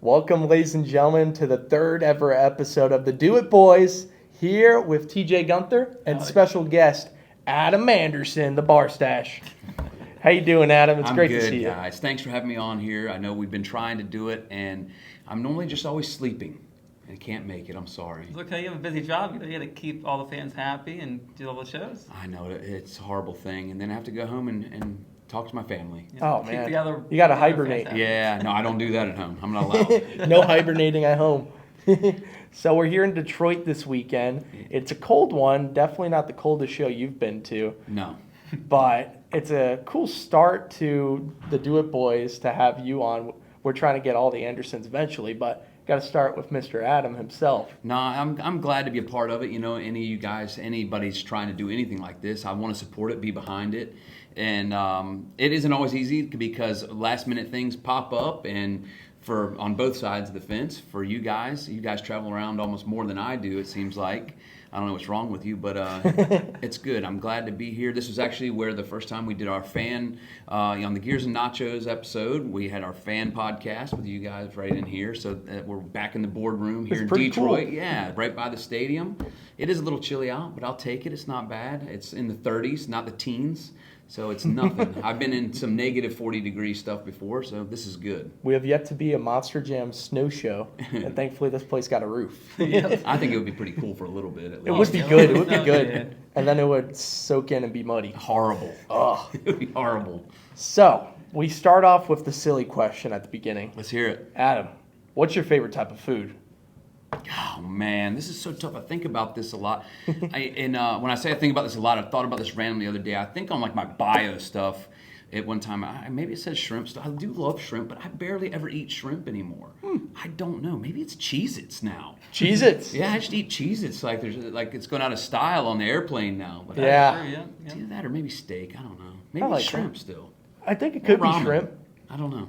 Welcome, ladies and gentlemen, to the third ever episode of the Do It Boys, here with TJ Gunther and special guest Adam Anderson, the Bar Stash. How you doing, Adam? It's great to see you. I'm good, guys. Thanks for having me on here. I know we've been trying to do it, and I'm normally just always sleeping. I can't make it. I'm sorry. It's okay. You have a busy job. You got to keep all the fans happy and do all the shows. I know it's a horrible thing, and then I have to go home and talk to my family. Oh, man. You got to hibernate. Yeah, no, I don't do that at home. I'm not allowed. No hibernating at home. So we're here in Detroit this weekend. It's a cold one. Definitely not the coldest show you've been to. No. But it's a cool start to the Do It Boys to have you on. We're trying to get all the Andersons eventually, but got to start with Mr. Adam himself. No, I'm glad to be a part of it. You know, any of you guys, anybody's trying to do anything like this, I want to support it, be behind it. And it isn't always easy because last minute things pop up, and on both sides of the fence, for you guys travel around almost more than I do, it seems like. I don't know what's wrong with you, but it's good. I'm glad to be here. This was actually where the first time we did our fan, on the Gears and Nachos episode, we had our fan podcast with you guys right in here. So we're back in the boardroom here in Detroit. Cool. Yeah, right by the stadium. It is a little chilly out, but I'll take it. It's not bad. It's in the 30s, not the teens. So it's nothing. I've been in some negative 40-degree stuff before, so this is good. We have yet to be a Monster Jam snow show, and thankfully this place got a roof. I think it would be pretty cool for a little bit at least. It would be good. It would be good. And then it would soak in and be muddy. Horrible. Oh. It would be horrible. So we start off with the silly question at the beginning. Let's hear it. Adam, what's your favorite type of food? Oh, man, this is so tough. I think about this a lot. When I say I think about this a lot, I thought about this randomly the other day. I think on like my bio stuff at one time, maybe it says shrimp stuff. I do love shrimp, but I barely ever eat shrimp anymore. I don't know. Maybe it's Cheez-Its now. Cheez-Its? Yeah, I just eat Cheez-Its like it's going out of style on the airplane now. But yeah. It's either that or maybe steak. I don't know. Maybe it's shrimp still. I think it could be shrimp. I don't know.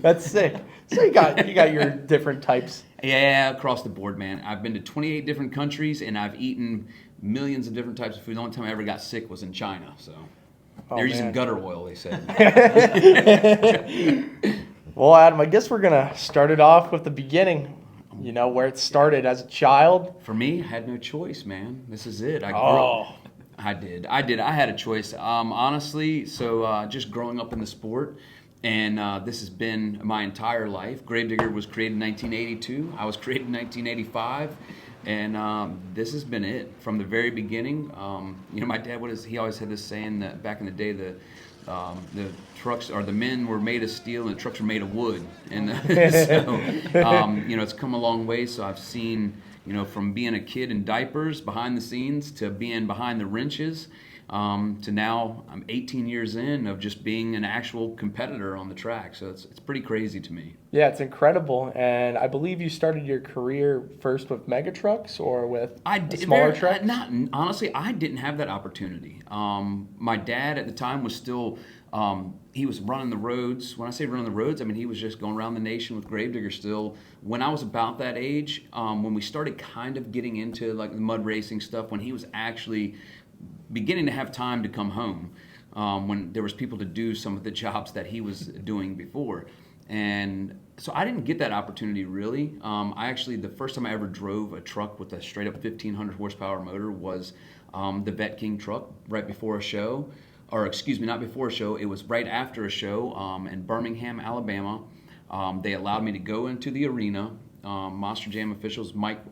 That's sick. So you got your different types. Yeah, across the board, man. I've been to 28 different countries, and I've eaten millions of different types of food. The only time I ever got sick was in China. So they're using gutter oil, they said. Well, Adam, I guess we're gonna start it off with the beginning. You know, where it started as a child. For me, I had no choice, man. This is it. I did. I had a choice. Honestly, so just growing up in the sport, and this has been my entire life. Gravedigger was created in 1982. I was created in 1985, and this has been it from the very beginning. You know, my dad, he always had this saying that back in the day, the trucks or the men were made of steel and the trucks were made of wood. And so, you know, it's come a long way. So I've seen, you know, from being a kid in diapers behind the scenes to being behind the wrenches, to now I'm 18 years in of just being an actual competitor on the track. So it's pretty crazy to me. Yeah, it's incredible. And I believe you started your career first with mega trucks or with smaller trucks? Honestly, I didn't have that opportunity. My dad at the time was still, he was running the roads. When I say running the roads, I mean he was just going around the nation with Gravedigger still. When I was about that age, when we started kind of getting into like the mud racing stuff, when he was actually beginning to have time to come home, when there was people to do some of the jobs that he was doing before. And so I didn't get that opportunity really. The first time I ever drove a truck with a straight up 1,500 horsepower motor was the Vet King truck right before a show. Or excuse me, not before a show, it was right after a show in Birmingham, Alabama. They allowed me to go into the arena. Monster Jam officials, Mike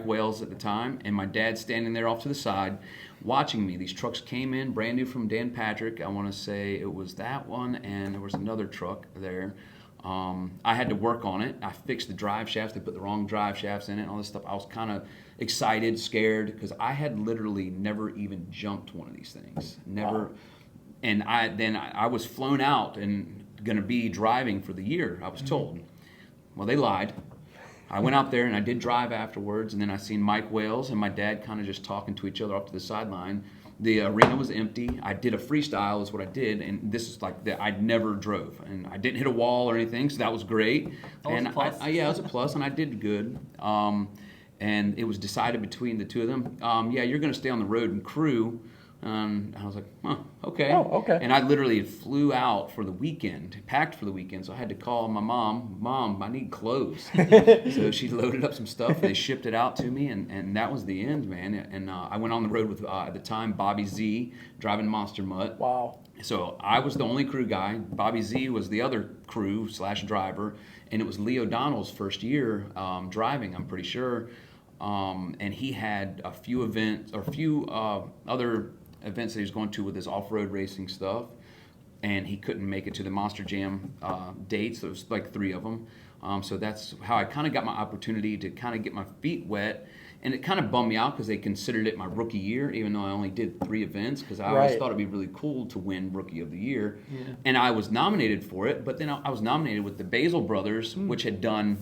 Wales at the time, and my dad standing there off to the side watching me. These trucks came in brand new from Dan Patrick. I want to say it was that one, and there was another truck there. I had to work on it. I fixed the drive shafts. They put the wrong drive shafts in it and all this stuff. I was kind of excited, scared, because I had literally never even jumped one of these things. Never. Wow. And I was flown out and going to be driving for the year, I was told. Well, they lied. I went out there and I did drive afterwards, and then I seen Mike Wales and my dad kind of just talking to each other up to the sideline. The arena was empty. I did a freestyle is what I did, and this is like I'd never drove, and I didn't hit a wall or anything, so that was great. And it was a plus, and I did good. And it was decided between the two of them. Yeah, you're going to stay on the road and crew And I was like, huh, okay. Oh, okay. And I literally flew out for the weekend, packed for the weekend. So I had to call my Mom, I need clothes. So she loaded up some stuff, and they shipped it out to me, and that was the end, man. And I went on the road with, at the time, Bobby Z, driving Monster Mutt. Wow. So I was the only crew guy. Bobby Z was the other crew / driver, and it was Lee O'Donnell's first year driving, I'm pretty sure. And he had a few events, or a few other events that he was going to with his off-road racing stuff, and he couldn't make it to the Monster Jam dates. There was like 3 of them. So that's how I kind of got my opportunity to kind of get my feet wet. And it kind of bummed me out because they considered it my rookie year, even though I only did 3 events, because I always thought it'd be really cool to win Rookie of the Year. Yeah. And I was nominated for it, but then I was nominated with the Basil Brothers, which had done,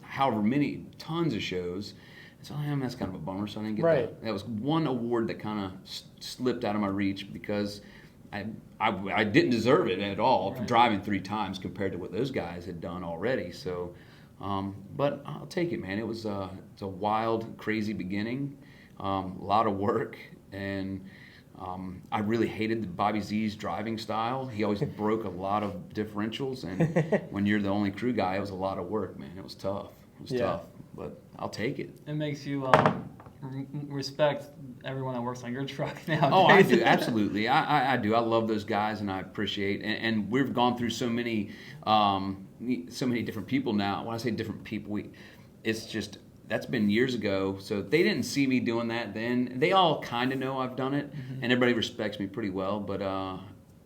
however many, tons of shows. So that's kind of a bummer, so I didn't get that. That was one award that kind of slipped out of my reach because I didn't deserve it at all for driving 3 times compared to what those guys had done already. So, but I'll take it, man. It's a wild, crazy beginning, a lot of work, and I really hated Bobby Z's driving style. He always broke a lot of differentials, and when you're the only crew guy, it was a lot of work, man. It was tough. It was tough, but I'll take it. It makes you respect everyone that works on your truck now. Oh, I do, absolutely. I do. I love those guys, and I appreciate. And we've gone through so many different people now. When I say different people, it's just that's been years ago. So they didn't see me doing that then. They all kind of know I've done it, and everybody respects me pretty well. But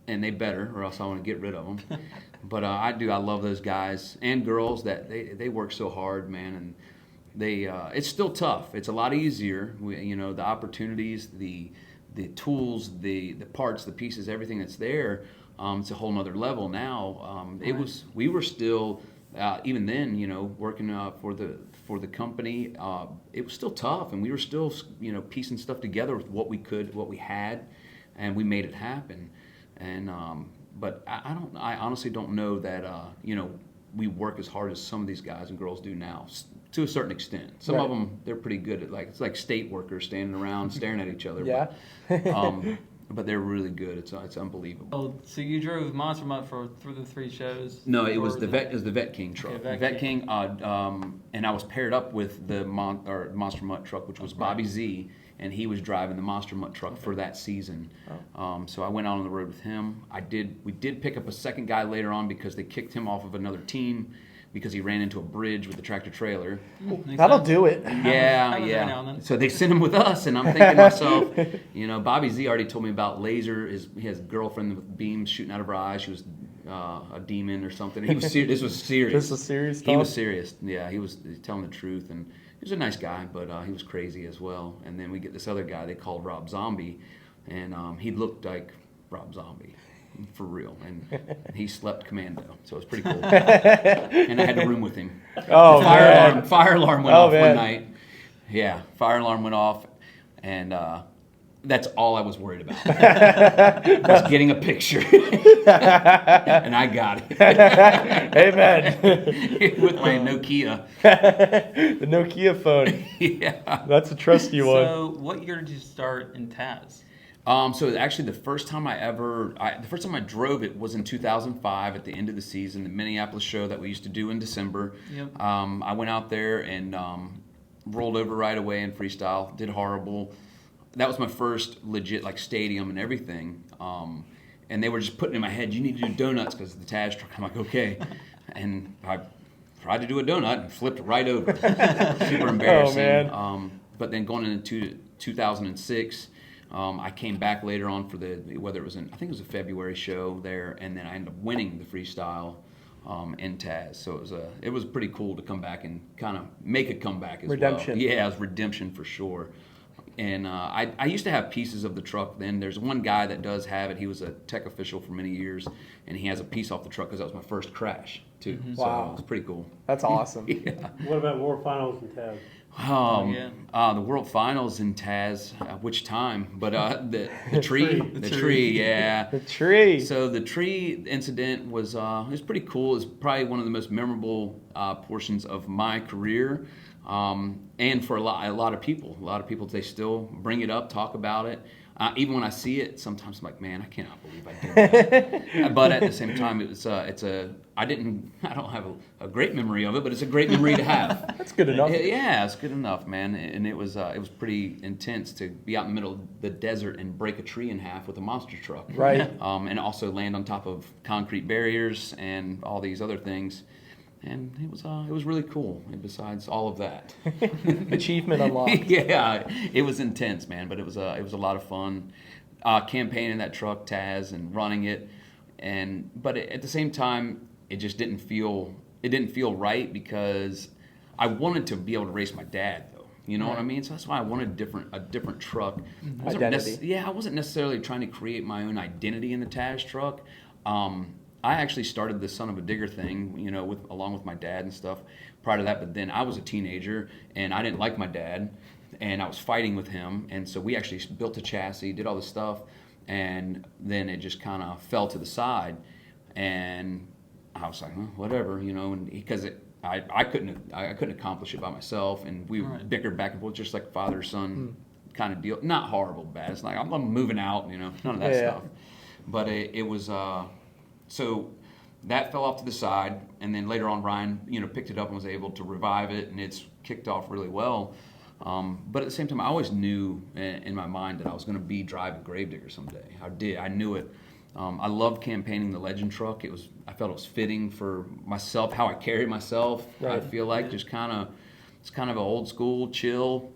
and they better, or else I want to get rid of them. But I do. I love those guys and girls that they work so hard, man, and they it's still tough. It's a lot easier. The opportunities, the tools, the parts, the pieces, everything that's there. It's a whole nother level now. We were still even then, working for the company. It was still tough, and we were still piecing stuff together with what we had, and we made it happen. And but I honestly don't know that we work as hard as some of these guys and girls do now, to a certain extent. Some of them, they're pretty good at, it's like state workers standing around staring at each other. Yeah. But they're really good. It's unbelievable. Oh, so you drove Monster Mutt through the 3 shows? No, it was the Vet King truck. Okay, Vet King, and I was paired up with the Monster Mutt truck, which was Bobby Z, and he was driving the Monster Mutt truck for that season. Oh. So I went out on the road with him. We did pick up a second guy later on because they kicked him off of another team because he ran into a bridge with the tractor trailer. That'll do it. Yeah. So they sent him with us, and I'm thinking to myself, Bobby Z already told me about laser. He has a girlfriend with beams shooting out of her eyes. She was a demon or something. He was this was serious. This was serious stuff? He was serious. Yeah, he was telling the truth, and he was a nice guy, but he was crazy as well. And then we get this other guy they called Rob Zombie, and he looked like Rob Zombie. For real, and he slept commando, so it was pretty cool. And I had to room with him. Oh, fire alarm went off one night. Yeah, fire alarm went off, and that's all I was worried about. Was getting a picture, and I got it. Amen. With my Nokia. The Nokia phone. Yeah, that's a trusty one. So, what year did you start in Taz? So actually, the first time I drove it was in 2005 at the end of the season, the Minneapolis show that we used to do in December. Yep. I went out there and rolled over right away in freestyle, did horrible. That was my first legit stadium and everything. And they were just putting in my head, you need to do donuts because of the Taz truck. I'm like, okay. And I tried to do a donut and flipped right over. Super embarrassing. Oh, man. But then going into 2006. I came back later on for whether it was I think it was a February show there, and then I ended up winning the freestyle in Taz. So it was pretty cool to come back and kind of make a comeback as redemption. Well. Yeah, it was redemption for sure. And I used to have pieces of the truck then. There's one guy that does have it. He was a tech official for many years, and he has a piece off the truck because that was my first crash too. Mm-hmm. Wow. So it was pretty cool. That's awesome. Yeah. What about World Finals in Taz? The World Finals in Taz, which time? But the tree, the tree, yeah. The tree. So the tree incident was it was pretty cool. It's probably one of the most memorable portions of my career, and for a lot of people. A lot of people, they still bring it up, talk about it. Even when I see it, sometimes I'm like, man, I cannot believe I did that. But at the same time, I don't have a great memory of it, but it's a great memory to have. That's good enough. Yeah, it's good enough, man. And it was pretty intense to be out in the middle of the desert and break a tree in half with a monster truck. Right. And also land on top of concrete barriers and all these other things. And it was really cool. And besides all of that, Achievement unlocked. yeah, it was intense, man. But it was a lot of fun, campaigning that truck, Taz, and running it. But at the same time, it just didn't feel right because I wanted to be able to race my dad, though. You know what I mean? So that's why I wanted a different truck. Identity. I wasn't necessarily trying to create my own identity in the Taz truck. I actually started the Son of a Digger thing, you know, along with my dad and stuff prior to that. But then I was a teenager and I didn't like my dad, and I was fighting with him. And so we actually built a chassis, did all this stuff, and then it just kind of fell to the side. And I was like, whatever, you know, and because I couldn't accomplish it by myself, and we bickered back and forth just like father son kind of deal. Not horrible bad. It's like I'm moving out, you know, none of that stuff. But it was. So that fell off to the side, and then later on Ryan, you know, picked it up and was able to revive it, and it's kicked off really well. But at the same time, I always knew in my mind that I was going to be driving Gravedigger someday. I knew it. I loved campaigning the Legend truck. I felt it was fitting for myself, how I carry myself. Right. I feel like it's kind of an old school, chill,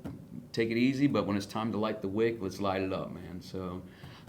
take it easy. But when it's time to light the wick, let's light it up, man. So,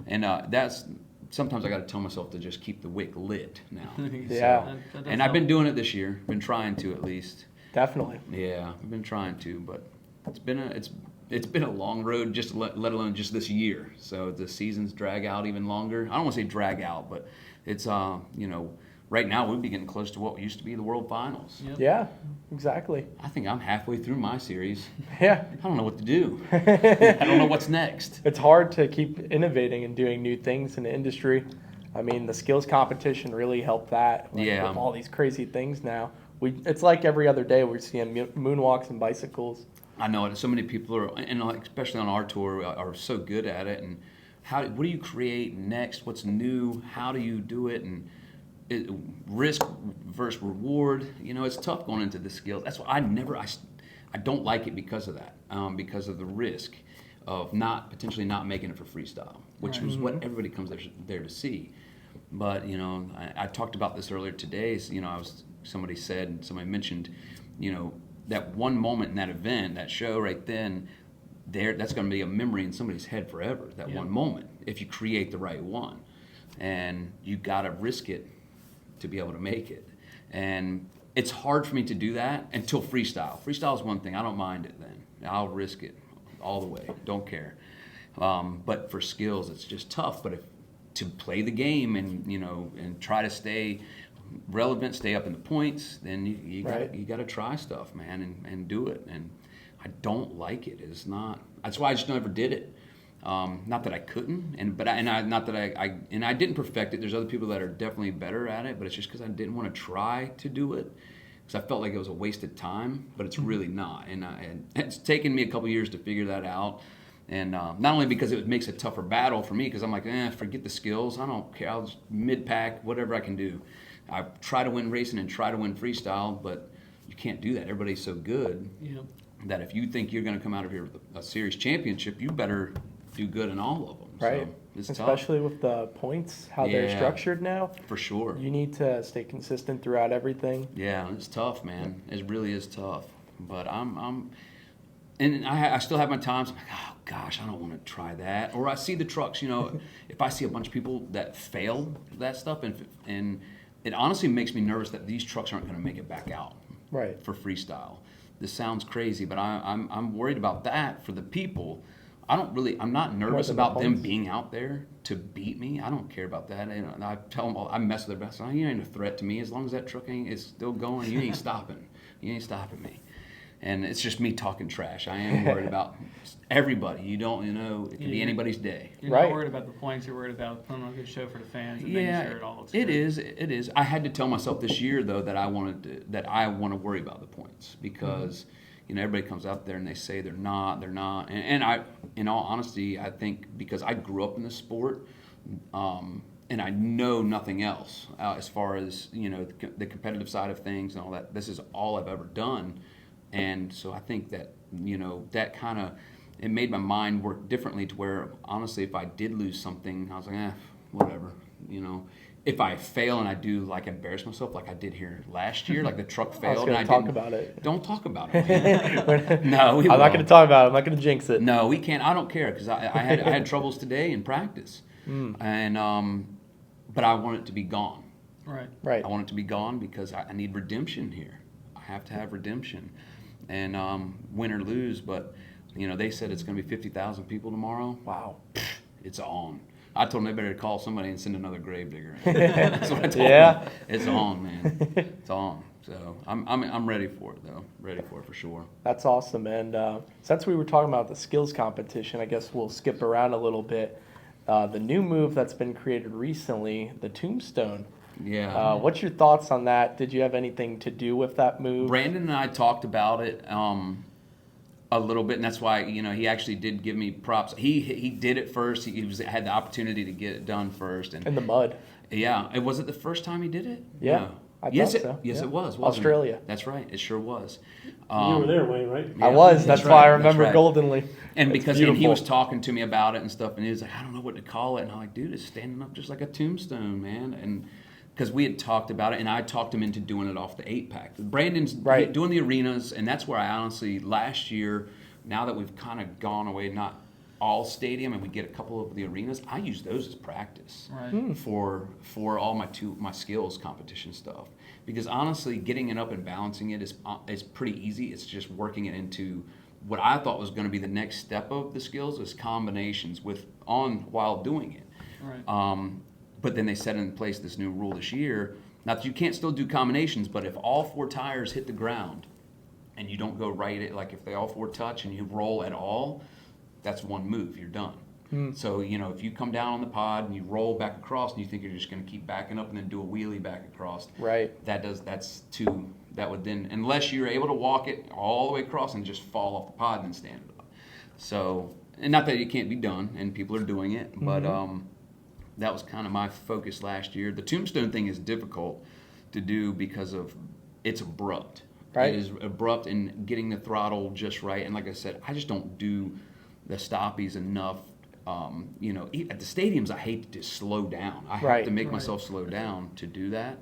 and that's. Sometimes I got to tell myself to just keep the wick lit now. Yeah. And I've been doing it this year. Been trying to, at least. Definitely. Yeah, I've been trying to, but it's been a long road, just let alone just this year. So the seasons drag out even longer. I don't want to say drag out, but it's you know, right now we'd be getting close to what used to be the World Finals. Yep. Yeah, exactly. I think I'm halfway through my series. Yeah. I don't know what to do. I don't know what's next. It's hard to keep innovating and doing new things in the industry. I mean, the skills competition really helped that. With all these crazy things now. It's like every other day we're seeing moonwalks and bicycles. I know it. So many people are, and especially on our tour, are so good at it. And what do you create next? What's new? How do you do it? And risk versus reward. You know, it's tough going into the skills. That's why I don't like it because of that. Because of the risk of potentially not making it for freestyle, which was what everybody comes there to see. But you know, I talked about this earlier today. So, you know, somebody mentioned, you know, that one moment in that event, that show right then, that's going to be a memory in somebody's head forever. That one moment, if you create the right one, and you got to risk it to be able to make it. And it's hard for me to do that until freestyle. Freestyle is one thing. I don't mind it then. I'll risk it all the way. Don't care. But for skills, it's just tough. But to play the game and, you know, and try to stay relevant, stay up in the points, then you got to try stuff, man, and do it. And I don't like it. It's not. That's why I just never did it. Not that I couldn't, I didn't perfect it. There's other people that are definitely better at it, but it's just because I didn't want to try to do it, because I felt like it was a wasted time. But it's really not, and it's taken me a couple years to figure that out. And not only because it makes a tougher battle for me, because I'm like, forget the skills. I don't care. I'll just mid-pack, whatever I can do. I try to win racing and try to win freestyle, but you can't do that. Everybody's so good that if you think you're going to come out of here with a series championship, you better do good in all of them. Right. So it's especially tough. with the points, how they're structured now. For sure. You need to stay consistent throughout everything. Yeah, it's tough, man. It really is tough. But and I still have my times. I'm like, oh gosh, I don't want to try that. Or I see the trucks, you know, if I see a bunch of people that fail that stuff, and it honestly makes me nervous that these trucks aren't going to make it back out. Right. For freestyle. This sounds crazy, but I'm worried about that for the people. I'm not nervous about them being out there to beat me. I don't care about that. And I tell them I mess with their best. You ain't a threat to me. As long as that truck is still going, you ain't stopping. You ain't stopping me. And it's just me talking trash. I am worried about everybody. You can be anybody's day. You're not worried about the points. You're worried about putting on a good show for the fans and making sure it all looks good. It is. I had to tell myself this year, though, that I want to worry about the points because everybody comes out there and they say they're not, and I, in all honesty, I think because I grew up in the sport, and I know nothing else as far as the competitive side of things and all that. This is all I've ever done, and so I think that that kind of it made my mind work differently to where honestly, if I did lose something, I was like, whatever, If I fail and I do like embarrass myself like I did here last year, like the truck failed and I talk didn't about it. Don't talk about it, man. No, I'm not going to talk about it. I'm not going to jinx it. No, we can't. I don't care because I had troubles today in practice, and but I want it to be gone. Right. I want it to be gone because I need redemption here. I have to have redemption, and win or lose. But they said it's going to be 50,000 people tomorrow. Wow. It's on. I told them they better call somebody and send another gravedigger. That's what I told them. It's on, man. It's on. So I'm ready for it though. Ready for it for sure. That's awesome. And since we were talking about the skills competition, I guess we'll skip around a little bit. The new move that's been created recently, the tombstone. Yeah. What's your thoughts on that? Did you have anything to do with that move? Brandon and I talked about it a little bit, and that's why he actually did give me props. He did it first. He had the opportunity to get it done first, and In the mud. yeah. And was it the first time he did it? Yeah. No. I Yes, thought it, so. yes, Yeah. it was. Wasn't Australia. It? That's right. It sure was. You were there, Wayne, right? I was. That's why I right, remember that's right. goldenly. And It's because and he beautiful. was talking to me about it and stuff, and he was like, I don't know what to call it. And I'm like, dude, it's standing up just like a tombstone, man. And because we had talked about it, and I talked him into doing it off the 8-pack. Brandon's doing the arenas, and that's where I honestly, last year, now that we've kind of gone away, not all stadium, and we get a couple of the arenas, I use those as practice for all my skills competition stuff. Because honestly, getting it up and balancing it is pretty easy. It's just working it into what I thought was going to be the next step of the skills is combinations while doing it. Right. But then they set in place this new rule this year. Now that you can't still do combinations, but if all 4 tires hit the ground and you don't go right, like if they all 4 touch and you roll at all, that's one move. You're done. So if you come down on the pod and you roll back across and you think you're just going to keep backing up and then do a wheelie back across, Right. That's 2. That would then, unless you're able to walk it all the way across and just fall off the pod and then stand it up. So, and not that it can't be done, and people are doing it, but that was kind of my focus last year. The tombstone thing is difficult to do because of it's abrupt. Right. It is abrupt in getting the throttle just right. And like I said, I just don't do the stoppies enough. At the stadiums, I hate to just slow down. I have to make myself slow down to do that.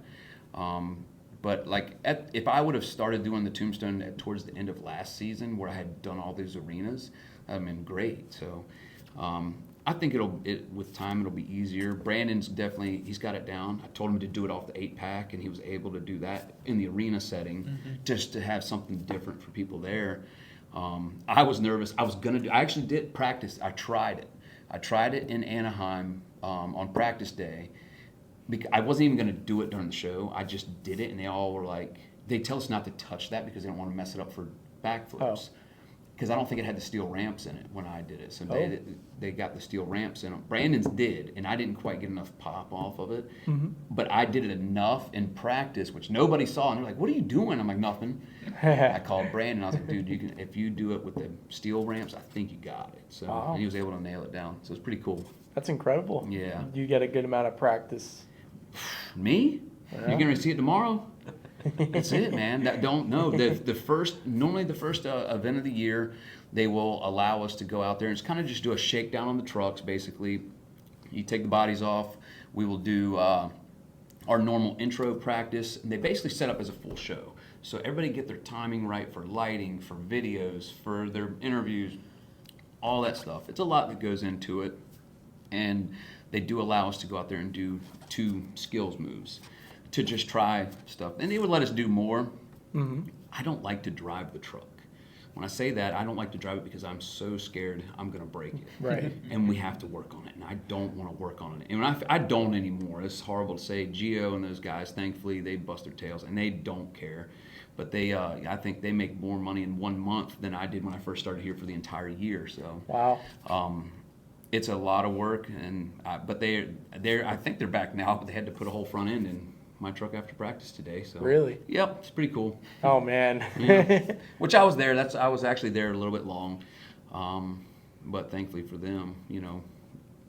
But if I would have started doing the tombstone towards the end of last season, where I had done all these arenas, I'd been great. So I think with time it'll be easier. Brandon's he's got it down. I told him to do it off the 8-pack, and he was able to do that in the arena setting, just to have something different for people there. I was nervous. I actually did practice. I tried it. I tried it in Anaheim on practice day. I wasn't even going to do it during the show. I just did it, and they all were like, they tell us not to touch that because they don't want to mess it up for backflips. Because I don't think it had the steel ramps in it when I did it. So they got the steel ramps in them. Brandon's did, and I didn't quite get enough pop off of it. But I did it enough in practice, which nobody saw. And they're like, what are you doing? I'm like, nothing. I called Brandon. I was like, dude, if you do it with the steel ramps, I think you got it. So and he was able to nail it down. So it's pretty cool. That's incredible. Yeah. You get a good amount of practice. Me? Yeah. You're going to see it tomorrow? That's it, man. Normally the first event of the year, they will allow us to go out there and it's kind of just do a shakedown on the trucks. Basically, you take the bodies off. We will do our normal intro practice, and they basically set up as a full show. So everybody get their timing right for lighting, for videos, for their interviews, all that stuff. It's a lot that goes into it, and they do allow us to go out there and do 2 skills moves to just try stuff. And they would let us do more. I don't like to drive the truck. When I say that, I don't like to drive it because I'm so scared I'm going to break it. Right. And we have to work on it, and I don't want to work on it. And I don't anymore. It's horrible to say. Gio and those guys, thankfully, they bust their tails, and they don't care. But I think they make more money in 1 month than I did when I first started here for the entire year. So wow. It's a lot of work, but I think they're back now. But they had to put a whole front end in my truck after practice today. So Really? Yep, it's pretty cool. Oh man. Yeah. Which I was there. I was actually there a little bit long, but thankfully for them,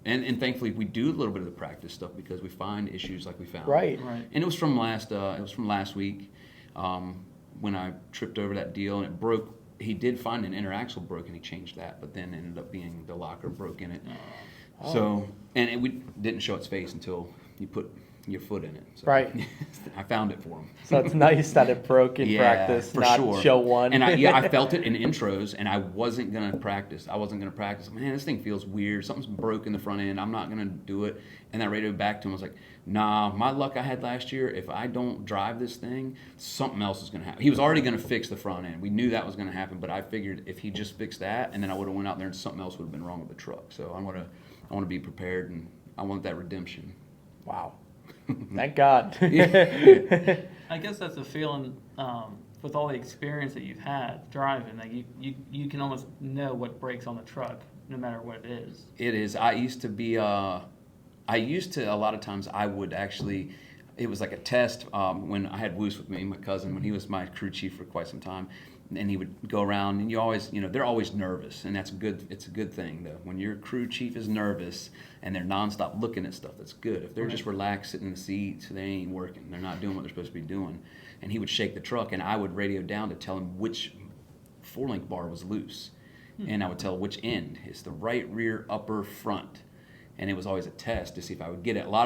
and thankfully we do a little bit of the practice stuff because we find issues like we found. Right. And it was from last week when I tripped over that deal and it broke. He did find an inner axle broke and he changed that, but then ended up being the locker broke in it. Oh. So, and we didn't show its face until you put your foot in it. So Right. I found it for him. So it's nice that it broke in practice, for not sure. show one. And I felt it in intros, and I wasn't gonna practice. Man, this thing feels weird. Something's broke in the front end. I'm not gonna do it. And I radioed back to him. I was like, nah, my luck I had last year. If I don't drive this thing, something else is gonna happen. He was already gonna fix the front end. We knew that was gonna happen, but I figured if he just fixed that, and then I would have went out there and something else would have been wrong with the truck. So I want to be prepared, and I want that redemption. Wow. Thank God. I guess that's a feeling with all the experience that you've had driving. Like you can almost know what breaks on the truck, no matter what it is. It is. I used to a lot of times I would actually, it was like a test when I had Woos with me, my cousin, when he was my crew chief for quite some time. And he would go around, and you always, they're always nervous, and that's good. It's a good thing, though. When your crew chief is nervous and they're nonstop looking at stuff, that's good. If they're just relaxed sitting in the seats, they ain't working. They're not doing what they're supposed to be doing. And he would shake the truck, and I would radio down to tell him which four-link bar was loose, and I would tell which end. It's the right, rear, upper, front. And it was always a test to see if I would get it. A lot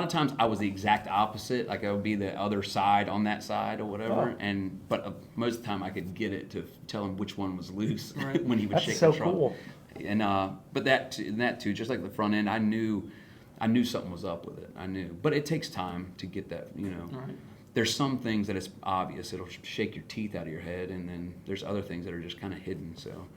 of times I was the exact opposite. Like I would be the other side on that side or whatever. Oh. But most of the time I could get it to tell him which one was loose when he would That's shake so the truck. cool. And but that too, just like the front end, I knew something was up with it. I knew, but it takes time to get that. Right. There's some things that it's obvious. It'll shake your teeth out of your head, and then there's other things that are just kind of hidden. So.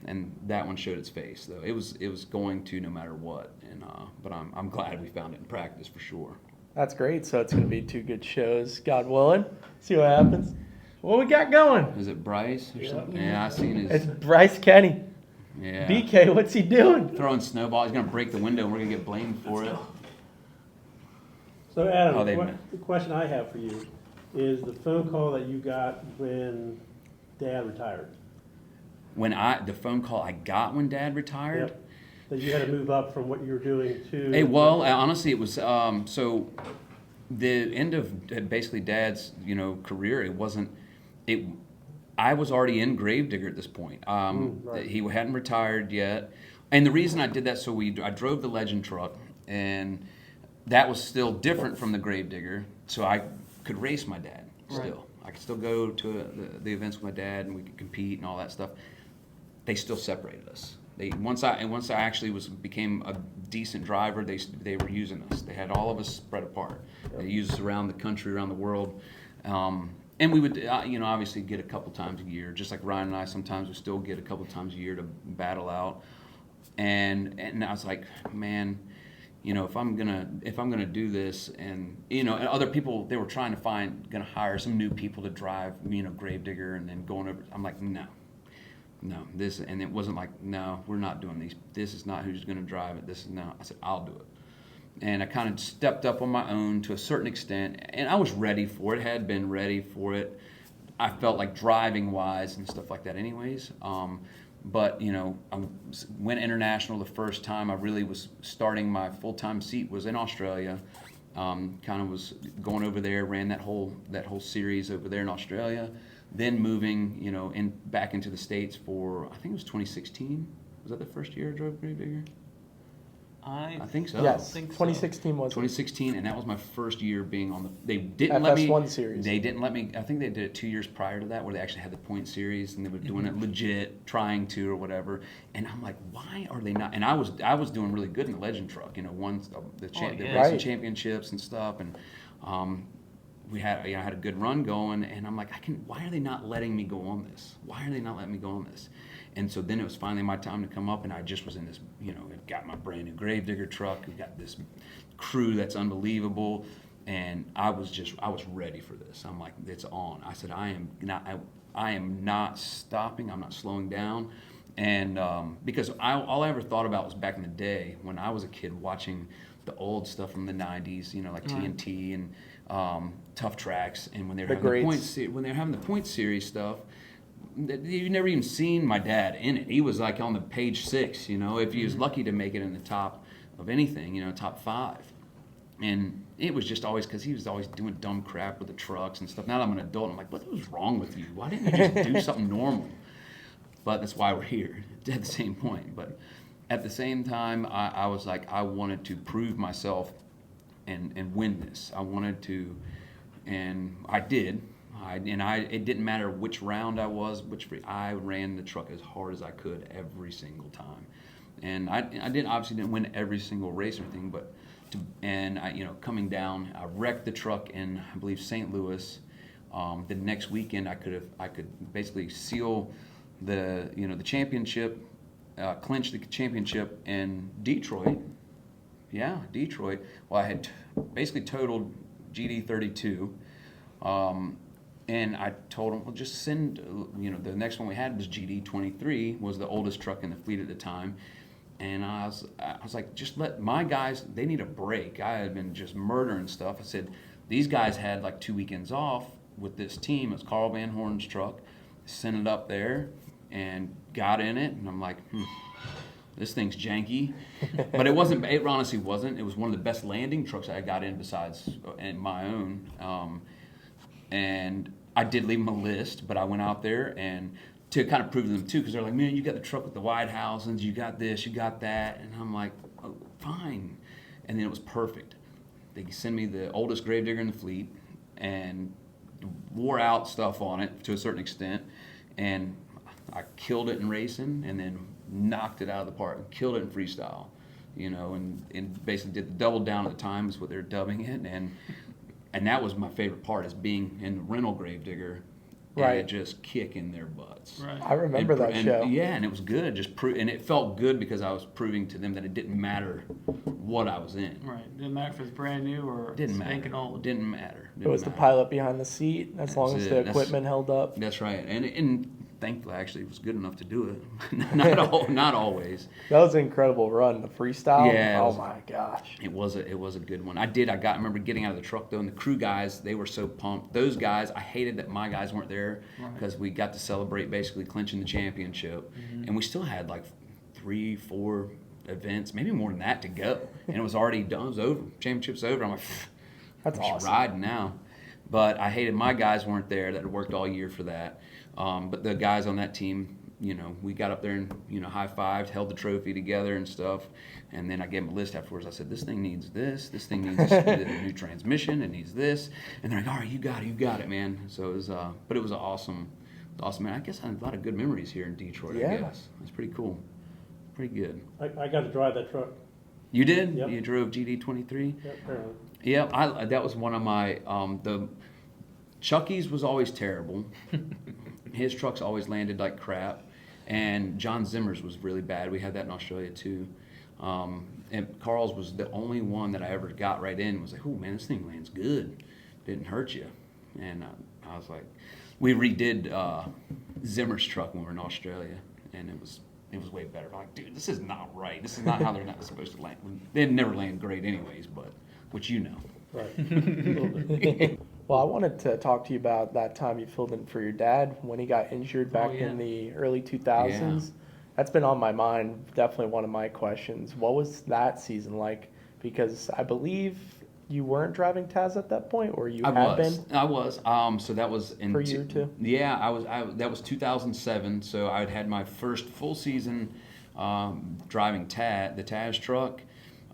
And that one showed its face, though. It was going to no matter what, and but I'm glad we found it in practice for sure. That's great. So it's going to be 2 good shows, God willing. See what happens. What we got going? Is it Bryce or something? Yeah, I seen his. It's Bryce Kenny. Yeah. BK, what's he doing? Throwing snowball. He's gonna break the window, and we're gonna get blamed for it. So Adam, Oh, they- the question I have for you is the phone call that you got when Dad retired. The phone call I got when Dad retired. Yep. That you had to move up from what you were doing to. Hey, well, honestly, it was so the end of basically Dad's career. It wasn't it. I was already in Gravedigger at this point. Right. He hadn't retired yet, and the reason I did that, I drove the Legend truck, and that was still different from the Gravedigger, so I could race my dad still. Right. I could still go to the events with my dad, and we could compete and all that stuff. They still separated us. Once I actually became a decent driver, they were using us. They had all of us spread apart. They used us around the country, around the world, and we would obviously get a couple times a year, just like Ryan and I. Sometimes we still get a couple times a year to battle out. And I was like, man, if I'm gonna do this, and and other people, they were trying to gonna hire some new people to drive Gravedigger, and then going over. I'm like, no, this, and it wasn't like, no, we're not doing these. This is not who's gonna drive it. This is no. I said, I'll do it, and I kind of stepped up on my own to a certain extent, and I was ready for it. Had been ready for it. I felt like driving wise and stuff like that, anyways. But I went international the first time I really was starting my full-time seat was in Australia. Kind of was going over there, ran that whole series over there in Australia. Then moving, back into the States for, I think it was 2016. Was that the first year I drove Gravedigger? I think so. Yes, think so. 2016 was. 2016, and that was my first year being on the. They didn't let me. FS1 series. They didn't let me. I think they did it 2 years prior to that, where they actually had the point series, and they were doing it legit, trying to or whatever. And I'm like, why are they not? And I was doing really good in the Legend truck. Won the racing Right. championships and stuff, and we had I had a good run going. And I'm like, why are they not letting me go on this? Why are they not letting me go on this? And so then it was finally my time to come up, and I just was in this, I've got my brand new Gravedigger truck, we've got this crew that's unbelievable, and I was ready for this. I'm like, it's on. I said, I am not stopping, I'm not slowing down, and because all I ever thought about was back in the day when I was a kid watching the old stuff from the '90s, you know, like TNT and Tough Tracks, and when they were The having greats. when they were having the point series stuff. You've never even seen my dad in it. He was like on the page 6, you know, if he was lucky to make it in the top of anything, you know, top 5. And it was just always because he was always doing dumb crap with the trucks and stuff. Now that I'm an adult, I'm like, what was wrong with you? Why didn't you just do something normal? But that's why we're here at the same point. But at the same time, I was like, I wanted to prove myself and win this. I wanted to, and I did. It didn't matter which round I was, I ran the truck as hard as I could every single time. And I obviously didn't win every single race or anything, but coming down, I wrecked the truck in, I believe, St. Louis. The next weekend, I could basically seal the championship, clinch the championship in Detroit. Yeah, Detroit. Well, I had basically totaled GD 32. And I told him, well, just send, the next one we had was GD 23, was the oldest truck in the fleet at the time. And I was like, just let my guys, they need a break. I had been just murdering stuff. I said, these guys had like 2 weekends off with this team. It was Carl Van Horn's truck. Sent it up there and got in it. And I'm like, this thing's janky. But it honestly wasn't. It was one of the best landing trucks I got in besides in my own. And I did leave them a list, but I went out there and to kind of prove to them too, because they're like, man, you got the truck with the wide housings, you got this, you got that. And I'm like, oh, fine. And then it was perfect. They sent me the oldest gravedigger in the fleet and wore out stuff on it to a certain extent. And I killed it in racing and then knocked it out of the park and killed it in freestyle, and basically did the double down at the time is what they're dubbing it. And that was my favorite part, is being in the rental gravedigger and just kicking their butts. Right. I remember that show. Yeah, and it was good. And it felt good because I was proving to them that it didn't matter what I was in. Right. Didn't matter if it was brand new or spanking old. Didn't matter. It was the pilot behind the seat, as long as the equipment held up. That's right. And thankfully, actually, it was good enough to do it. Not always. That was an incredible run, the freestyle. Yeah. Oh my gosh. It was a good one. I remember getting out of the truck though, and the crew guys, they were so pumped. Those guys, I hated that my guys weren't there because we got to celebrate basically clinching the championship, and we still had like 3-4 events, maybe more than that to go, and it was already done. It was over. Championship's over. I'm like, that's I'm awesome. riding now. But I hated my guys weren't there that had worked all year for that. But the guys on that team, we got up there and, high-fived, held the trophy together and stuff. And then I gave them a list afterwards. I said, this thing needs this thing needs a new transmission, it needs this. And they're like, all right, you got it, man. So it was, but it was awesome, man. I guess I had a lot of good memories here in Detroit, I guess. It's pretty cool. Pretty good. I got to drive that truck. You did? Yep. You drove GD23? Yep, apparently. Yeah, that was one of my, the Chucky's was always terrible. His trucks always landed like crap. And John Zimmer's was really bad. We had that in Australia too. And Carl's was the only one that I ever got right in. Was like, oh man, this thing lands good. Didn't hurt you. And I was like, we redid Zimmer's truck when we were in Australia, and it was way better. I'm like, dude, this is not right. This is not how they're not supposed to land. They never land great anyways, but which you know. Right. A little bit. Well, I wanted to talk to you about that time you filled in for your dad when he got injured back yeah. in the early 2000s. That's been on my mind, definitely one of my questions. What was that season like? Because I believe you weren't driving Taz at that point, or you had been? I was. So that was in For a year or two? Yeah, I was. That was 2007. So I had my first full season driving the Taz truck.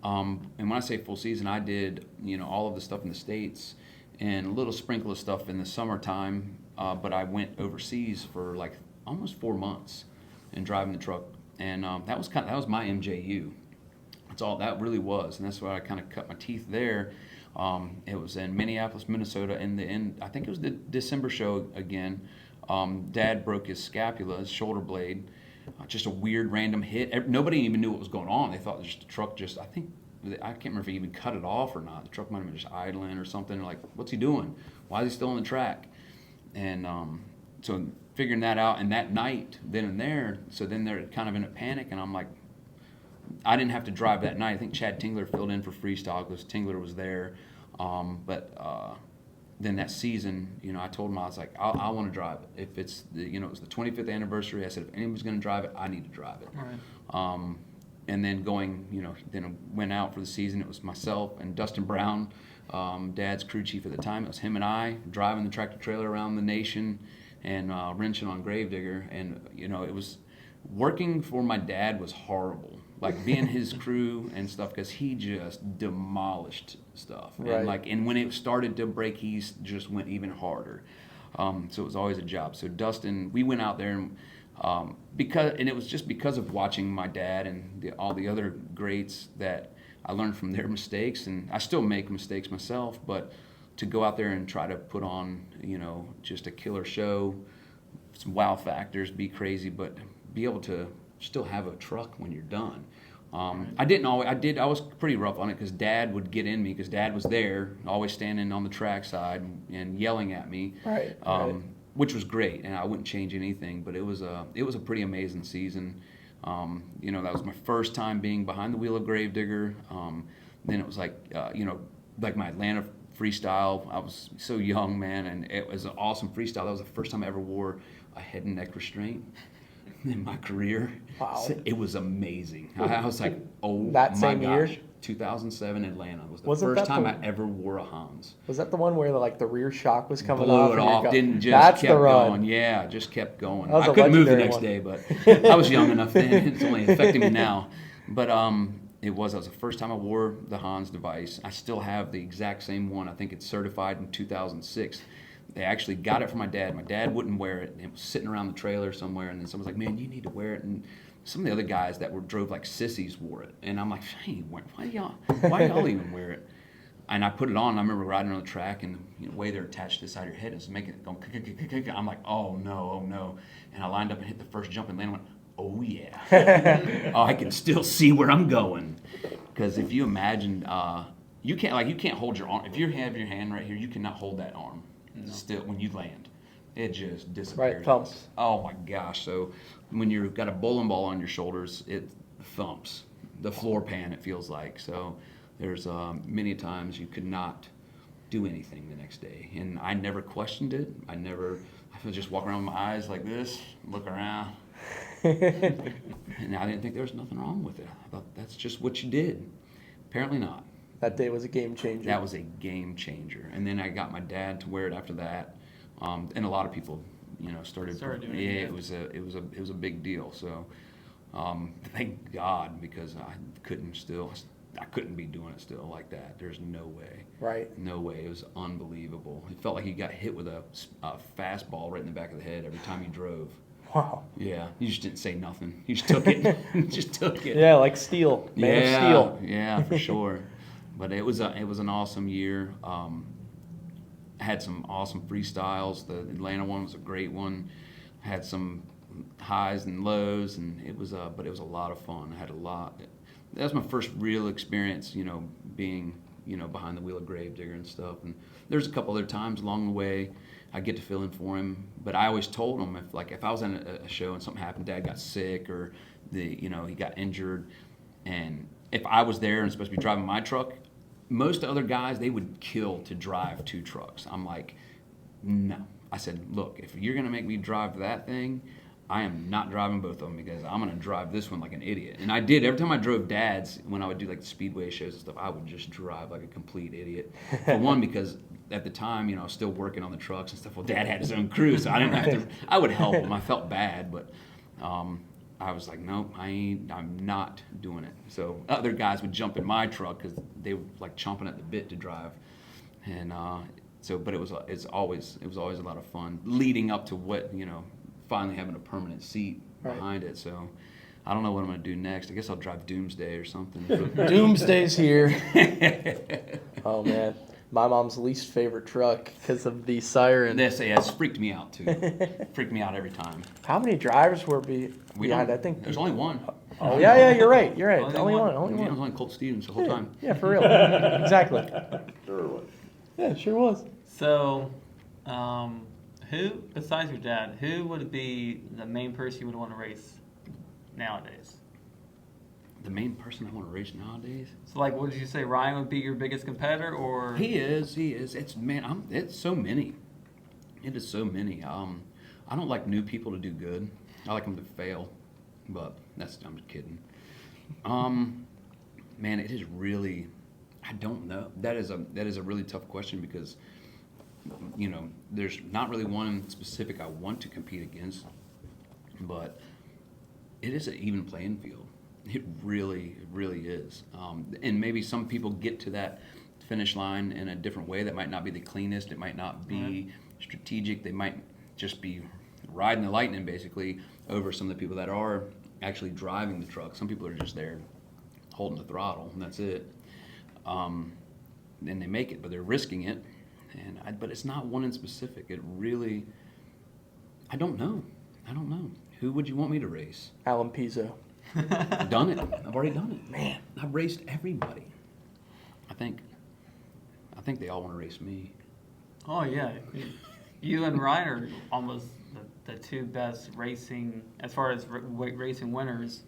And when I say full season, I did all of the stuff in the States and a little sprinkle of stuff in the summertime. But I went overseas for like almost 4 months and driving the truck, and that was my MJU. That's all that really was, and that's why I kind of cut my teeth there. It was in Minneapolis, Minnesota, and I think it was the December show again. Dad broke his scapula, his shoulder blade, just a weird random hit. Nobody even knew what was going on. They thought just the truck I can't remember if he even cut it off or not. The truck might have been just idling or something. Like, what's he doing? Why is he still on the track? And so figuring that out, and that night, then and there, so then they're kind of in a panic, and I'm like, I didn't have to drive that night. I think Chad Tingler filled in for freestyle because Tingler was there. Then that season, I told him, I was like, I want to drive it. If it's, it was the 25th anniversary. I said, if anybody's going to drive it, I need to drive it. Right. And then then I went out for the season. It was myself and Dustin Brown, Dad's crew chief at the time. It was him and I driving the tractor trailer around the nation and wrenching on Gravedigger. And, it was working for my dad was horrible. Like being his crew and stuff, because he just demolished stuff. Right. And when it started to break, he just went even harder. So it was always a job. So Dustin, we went out there and it was just because of watching my dad and all the other greats that I learned from their mistakes, and I still make mistakes myself, but to go out there and try to put on, just a killer show, some wow factors, be crazy, but be able to still have a truck when you're done. I was pretty rough on it because Dad would get in me because Dad was there, always standing on the track side and yelling at me. Right. Which was great, and I wouldn't change anything. But it was a pretty amazing season. That was my first time being behind the wheel of Gravedigger. Then it was like my Atlanta freestyle. I was so young, man, and it was an awesome freestyle. That was the first time I ever wore a head and neck restraint in my career. Wow. So it was amazing. I was like, oh That my same gosh. year? 2007 Atlanta was the Wasn't first that time the- I ever wore a Hans. Was that the one where the rear shock was coming Blew off? it and you're off, going- just That's kept the run. going. Yeah, just kept going. That was I a couldn't move the legendary next one. day, but I was young enough then. It's only affecting me now. But that was the first time I wore the Hans device. I still have the exact same one. I think it's certified in 2006. They actually got it from my dad. My dad wouldn't wear it. It was sitting around the trailer somewhere, and then someone's like, "Man, you need to wear it." And some of the other guys that drove like sissies wore it, and I'm like, "Hey, why y'all even wear it?" And I put it on. And I remember riding on the track, and the way they're attached to the side of your head is making it go. I'm like, "Oh no!" And I lined up and hit the first jump and landed. Went, "Oh yeah!" Oh, I can still see where I'm going. Because if you imagine, you can't hold your arm. If you have your hand right here, you cannot hold that arm. Still, when you land, it just disappears. Right, thumps. Oh my gosh! So when you've got a bowling ball on your shoulders, it thumps the floor pan. It feels like so. There's many times you could not do anything the next day, and I never questioned it. I would just walk around with my eyes like this, look around, and I didn't think there was nothing wrong with it. I thought that's just what you did. Apparently not. That day was a game changer. That was a game changer. And then I got my dad to wear it after that, and a lot of people, started Started doing it, yeah, yeah. it was a big deal. So, thank God, because I couldn't be doing it still like that. There's no way. Right. No way. It was unbelievable. It felt like you got hit with a fastball right in the back of the head every time you drove. Wow. Yeah, you just didn't say nothing. You just took it. Just took it. Yeah, like steel. Man of steel. Yeah, for sure. But it was an awesome year. Had some awesome freestyles. The Atlanta one was a great one. Had some highs and lows, and but it was a lot of fun. I had a lot. That was my first real experience, being behind the wheel of Gravedigger and stuff. And there's a couple other times along the way I get to fill in for him. But I always told him if I was in a show and something happened, Dad got sick or he got injured, and if I was there and supposed to be driving my truck, most other guys, they would kill to drive two trucks. I'm like, no. I said, look, if you're going to make me drive that thing, I am not driving both of them because I'm going to drive this one like an idiot. And I did. Every time I drove Dad's, when I would do like the speedway shows and stuff, I would just drive like a complete idiot. For one, because at the time, I was still working on the trucks and stuff. Well, Dad had his own crew, so I didn't have to. I would help him. I felt bad, but I was like, nope, I'm not doing it. So other guys would jump in my truck because they were like chomping at the bit to drive, and but it was always a lot of fun leading up to what finally having a permanent seat behind it. So I don't know what I'm gonna do next. I guess I'll drive Doomsday or something. Doomsday's here. Oh man, my mom's least favorite truck because of the siren. It's freaked me out too. Freaked me out every time. How many drivers were behind? I think there's only one. Oh yeah, you're right. Only one. It was only Colt Stevens the whole time. Yeah, for real. Exactly. Sure was. Yeah, it sure was. So, who, besides your dad, who would be the main person you would want to race nowadays? The main person I want to race nowadays. So, like, what did you say? Ryan would be your biggest competitor, or He is. It's it's so many. It is so many. I don't like new people to do good. I like them to fail, but I'm just kidding. Man, it is really. I don't know. That is a really tough question because, there's not really one specific I want to compete against, but it is an even playing field. It really is. And maybe some people get to that finish line in a different way that might not be the cleanest. It might not be strategic. They might just be riding the lightning basically over some of the people that are actually driving the truck. Some people are just there holding the throttle and that's it. And they make it, but they're risking it. But it's not one in specific. It really, I don't know. Who would you want me to race? Alan Pizzo. I've done it. I've already done it. Man, I've raced everybody. I think they all want to race me. oh yeah, you and Ryan are almost the two best racing as far as racing winners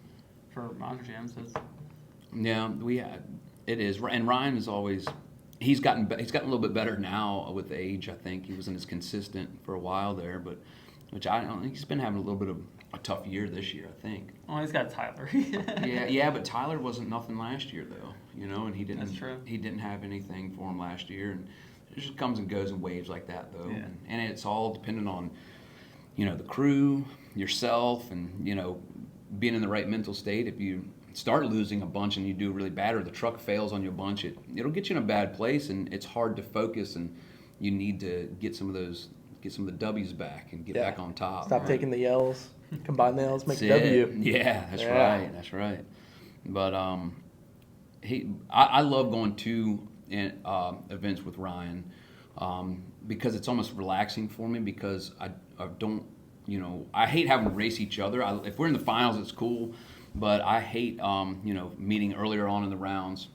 for Monster Jam. So Yeah, it is. And Ryan is always. He's gotten a little bit better now with age. I think he wasn't as consistent for a while there, but which I don't think he's been having a little bit of a tough year this year. I think. oh, he's got Tyler. Yeah, but Tyler wasn't nothing last year though, and he didn't. That's true. He didn't have anything for him last year, and it just comes and goes in waves like that though. Yeah. And it's all dependent on, the crew, yourself, and being in the right mental state. If you start losing a bunch and you do really bad, or the truck fails on you a bunch, it'll get you in a bad place, and it's hard to focus, and you need to get some of the W's back and get back on top. Stop taking the L's. Combine the L's, make a That's it. W. Yeah, that's right. But I love going to events with Ryan because it's almost relaxing for me because I don't, I hate having to race each other. If we're in the finals, it's cool, but I hate, meeting earlier on in the rounds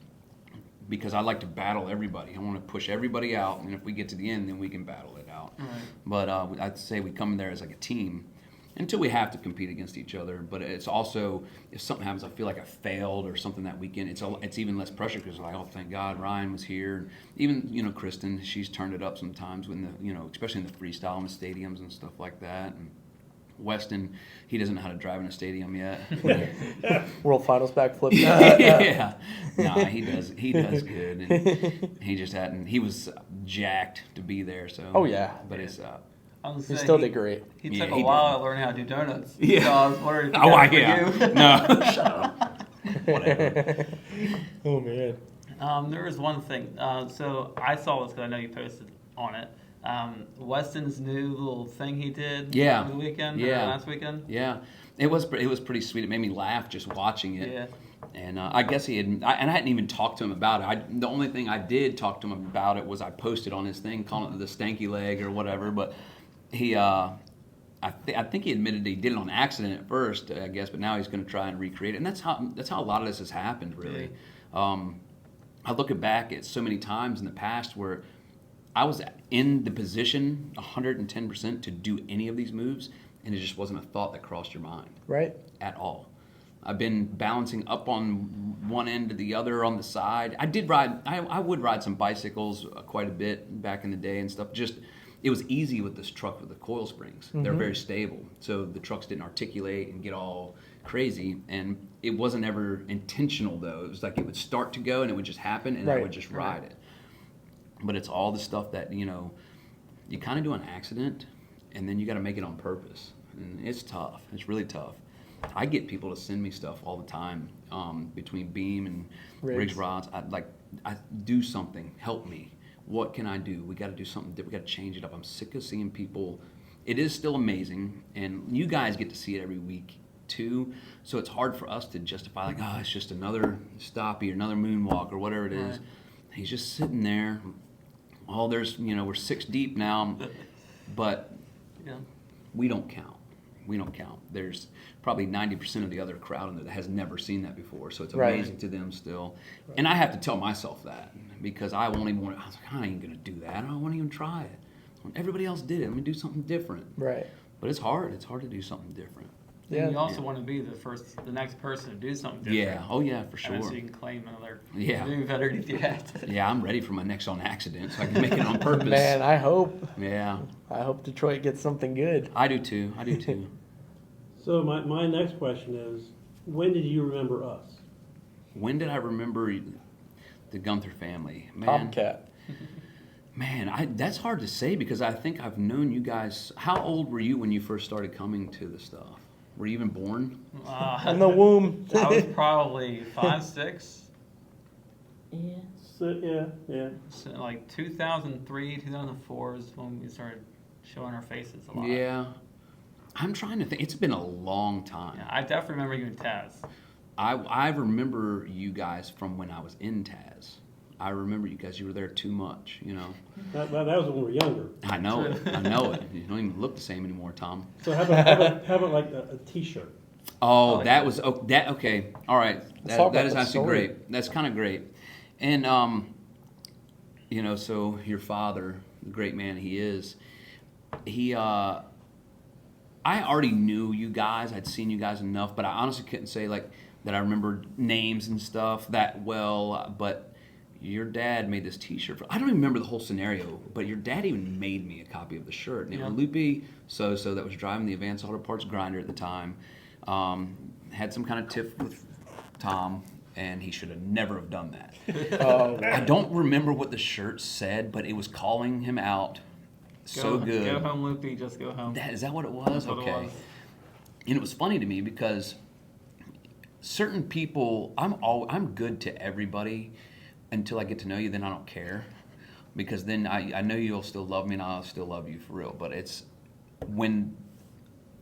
because I like to battle everybody. I want to push everybody out, and if we get to the end, then we can battle it out. Right. But I'd say we come there as like a team until we have to compete against each other. But it's also, if something happens, I feel like I failed or something that weekend, it's even less pressure because like, oh, thank God Ryan was here. Even, Kristen, she's turned it up sometimes when especially in the freestyle in the stadiums and stuff like that. And Weston, he doesn't know how to drive in a stadium yet. World Finals backflip. Yeah. No, he does good. And he was jacked to be there. So. Oh, yeah. But it's, He still did great. He took Yeah, a he while to learn how to do donuts. Yeah. So I was wondering if oh, he got it for you. No, shut up. Whatever. Oh, man. There was one thing. So I saw this because I know you posted on it. Weston's new little thing he did over the weekend, or last weekend. Yeah, it was pretty sweet. It made me laugh just watching it. Yeah. And I guess I hadn't even talked to him about it. The only thing I did talk to him about it was I posted on his thing calling it the stanky leg or whatever. But he, I think he admitted he did it on accident at first, I guess, but now he's going to try and recreate it. And that's how a lot of this has happened, really. Yeah. I look back at so many times in the past where I was in the position 110% to do any of these moves, and it just wasn't a thought that crossed your mind. Right. At all. I've been balancing up on one end to the other on the side. I would ride some bicycles quite a bit back in the day and stuff. Just, it was easy with this truck with the coil springs. Mm-hmm. They're very stable. So the trucks didn't articulate and get all crazy. And it wasn't ever intentional, though. It was like it would start to go and it would just happen and I would just ride it. But it's all the stuff that, you kind of do on accident and then you got to make it on purpose. And it's tough. It's really tough. I get people to send me stuff all the time between beam and rigs rods. I do something. Help me. What can I do? We got to do something different. We got to change it up. I'm sick of seeing people. It is still amazing, and you guys get to see it every week too. So it's hard for us to justify like, oh, it's just another stoppie or another moonwalk or whatever it is. Right. He's just sitting there. Oh, we're 6 deep now, but we don't count. We don't count. There's probably 90% of the other crowd in there that has never seen that before. So it's amazing to them still. Right. And I have to tell myself that because I won't even want to, I was like, I ain't going to do that. I don't want to even try it. When everybody else did it, I'm going to do something different. Right. But it's hard. It's hard to do something different. Yeah. And you also want to be the next person to do something different. Yeah. Oh yeah, for And sure. so you can claim another Yeah. doing better underneath your hat. Yeah, I'm ready for my next on accident, so I can make it on purpose. Man, I hope Yeah, Detroit gets something good. I do too. I do too. So my next question is, when did you remember us? When did I remember the Gunther family? Tomcat. Man, that's hard to say because I think I've known you guys. How old were you when you first started coming to the stuff? Were you even born? In the womb. I was probably 5, 6. Yeah. So, yeah. So like 2003, 2004 is when we started showing our faces a lot. Yeah. I'm trying to think. It's been a long time. Yeah, I definitely remember you in Taz. I remember you guys from when I was in Taz. I remember you guys. You were there too much, That was when we were younger. I know it. I know it. You don't even look the same anymore, Tom. So how about like a T-shirt? Oh, like that was that. Okay, all right. Let's talk That about is the actually story. great. That's kind of great. And so your father, the great man he is, I already knew you guys. I'd seen you guys enough, but I honestly couldn't say like that I remembered names and stuff that well. But your dad made this T-shirt. I don't even remember the whole scenario, but your dad even made me a copy of the shirt. And it was Loopy so that was driving the Advanced Auto Parts grinder at the time. Had some kind of tiff with Tom, and he should have never have done that. Oh, I don't remember what the shirt said, but it was calling him out so good. Go home, Loopy. Just go home. Is that what it was? That's what Okay. it was. And it was funny to me because certain people, I'm good to everybody until I get to know you. Then I don't care because then I know you'll still love me and I'll still love you for real. But it's when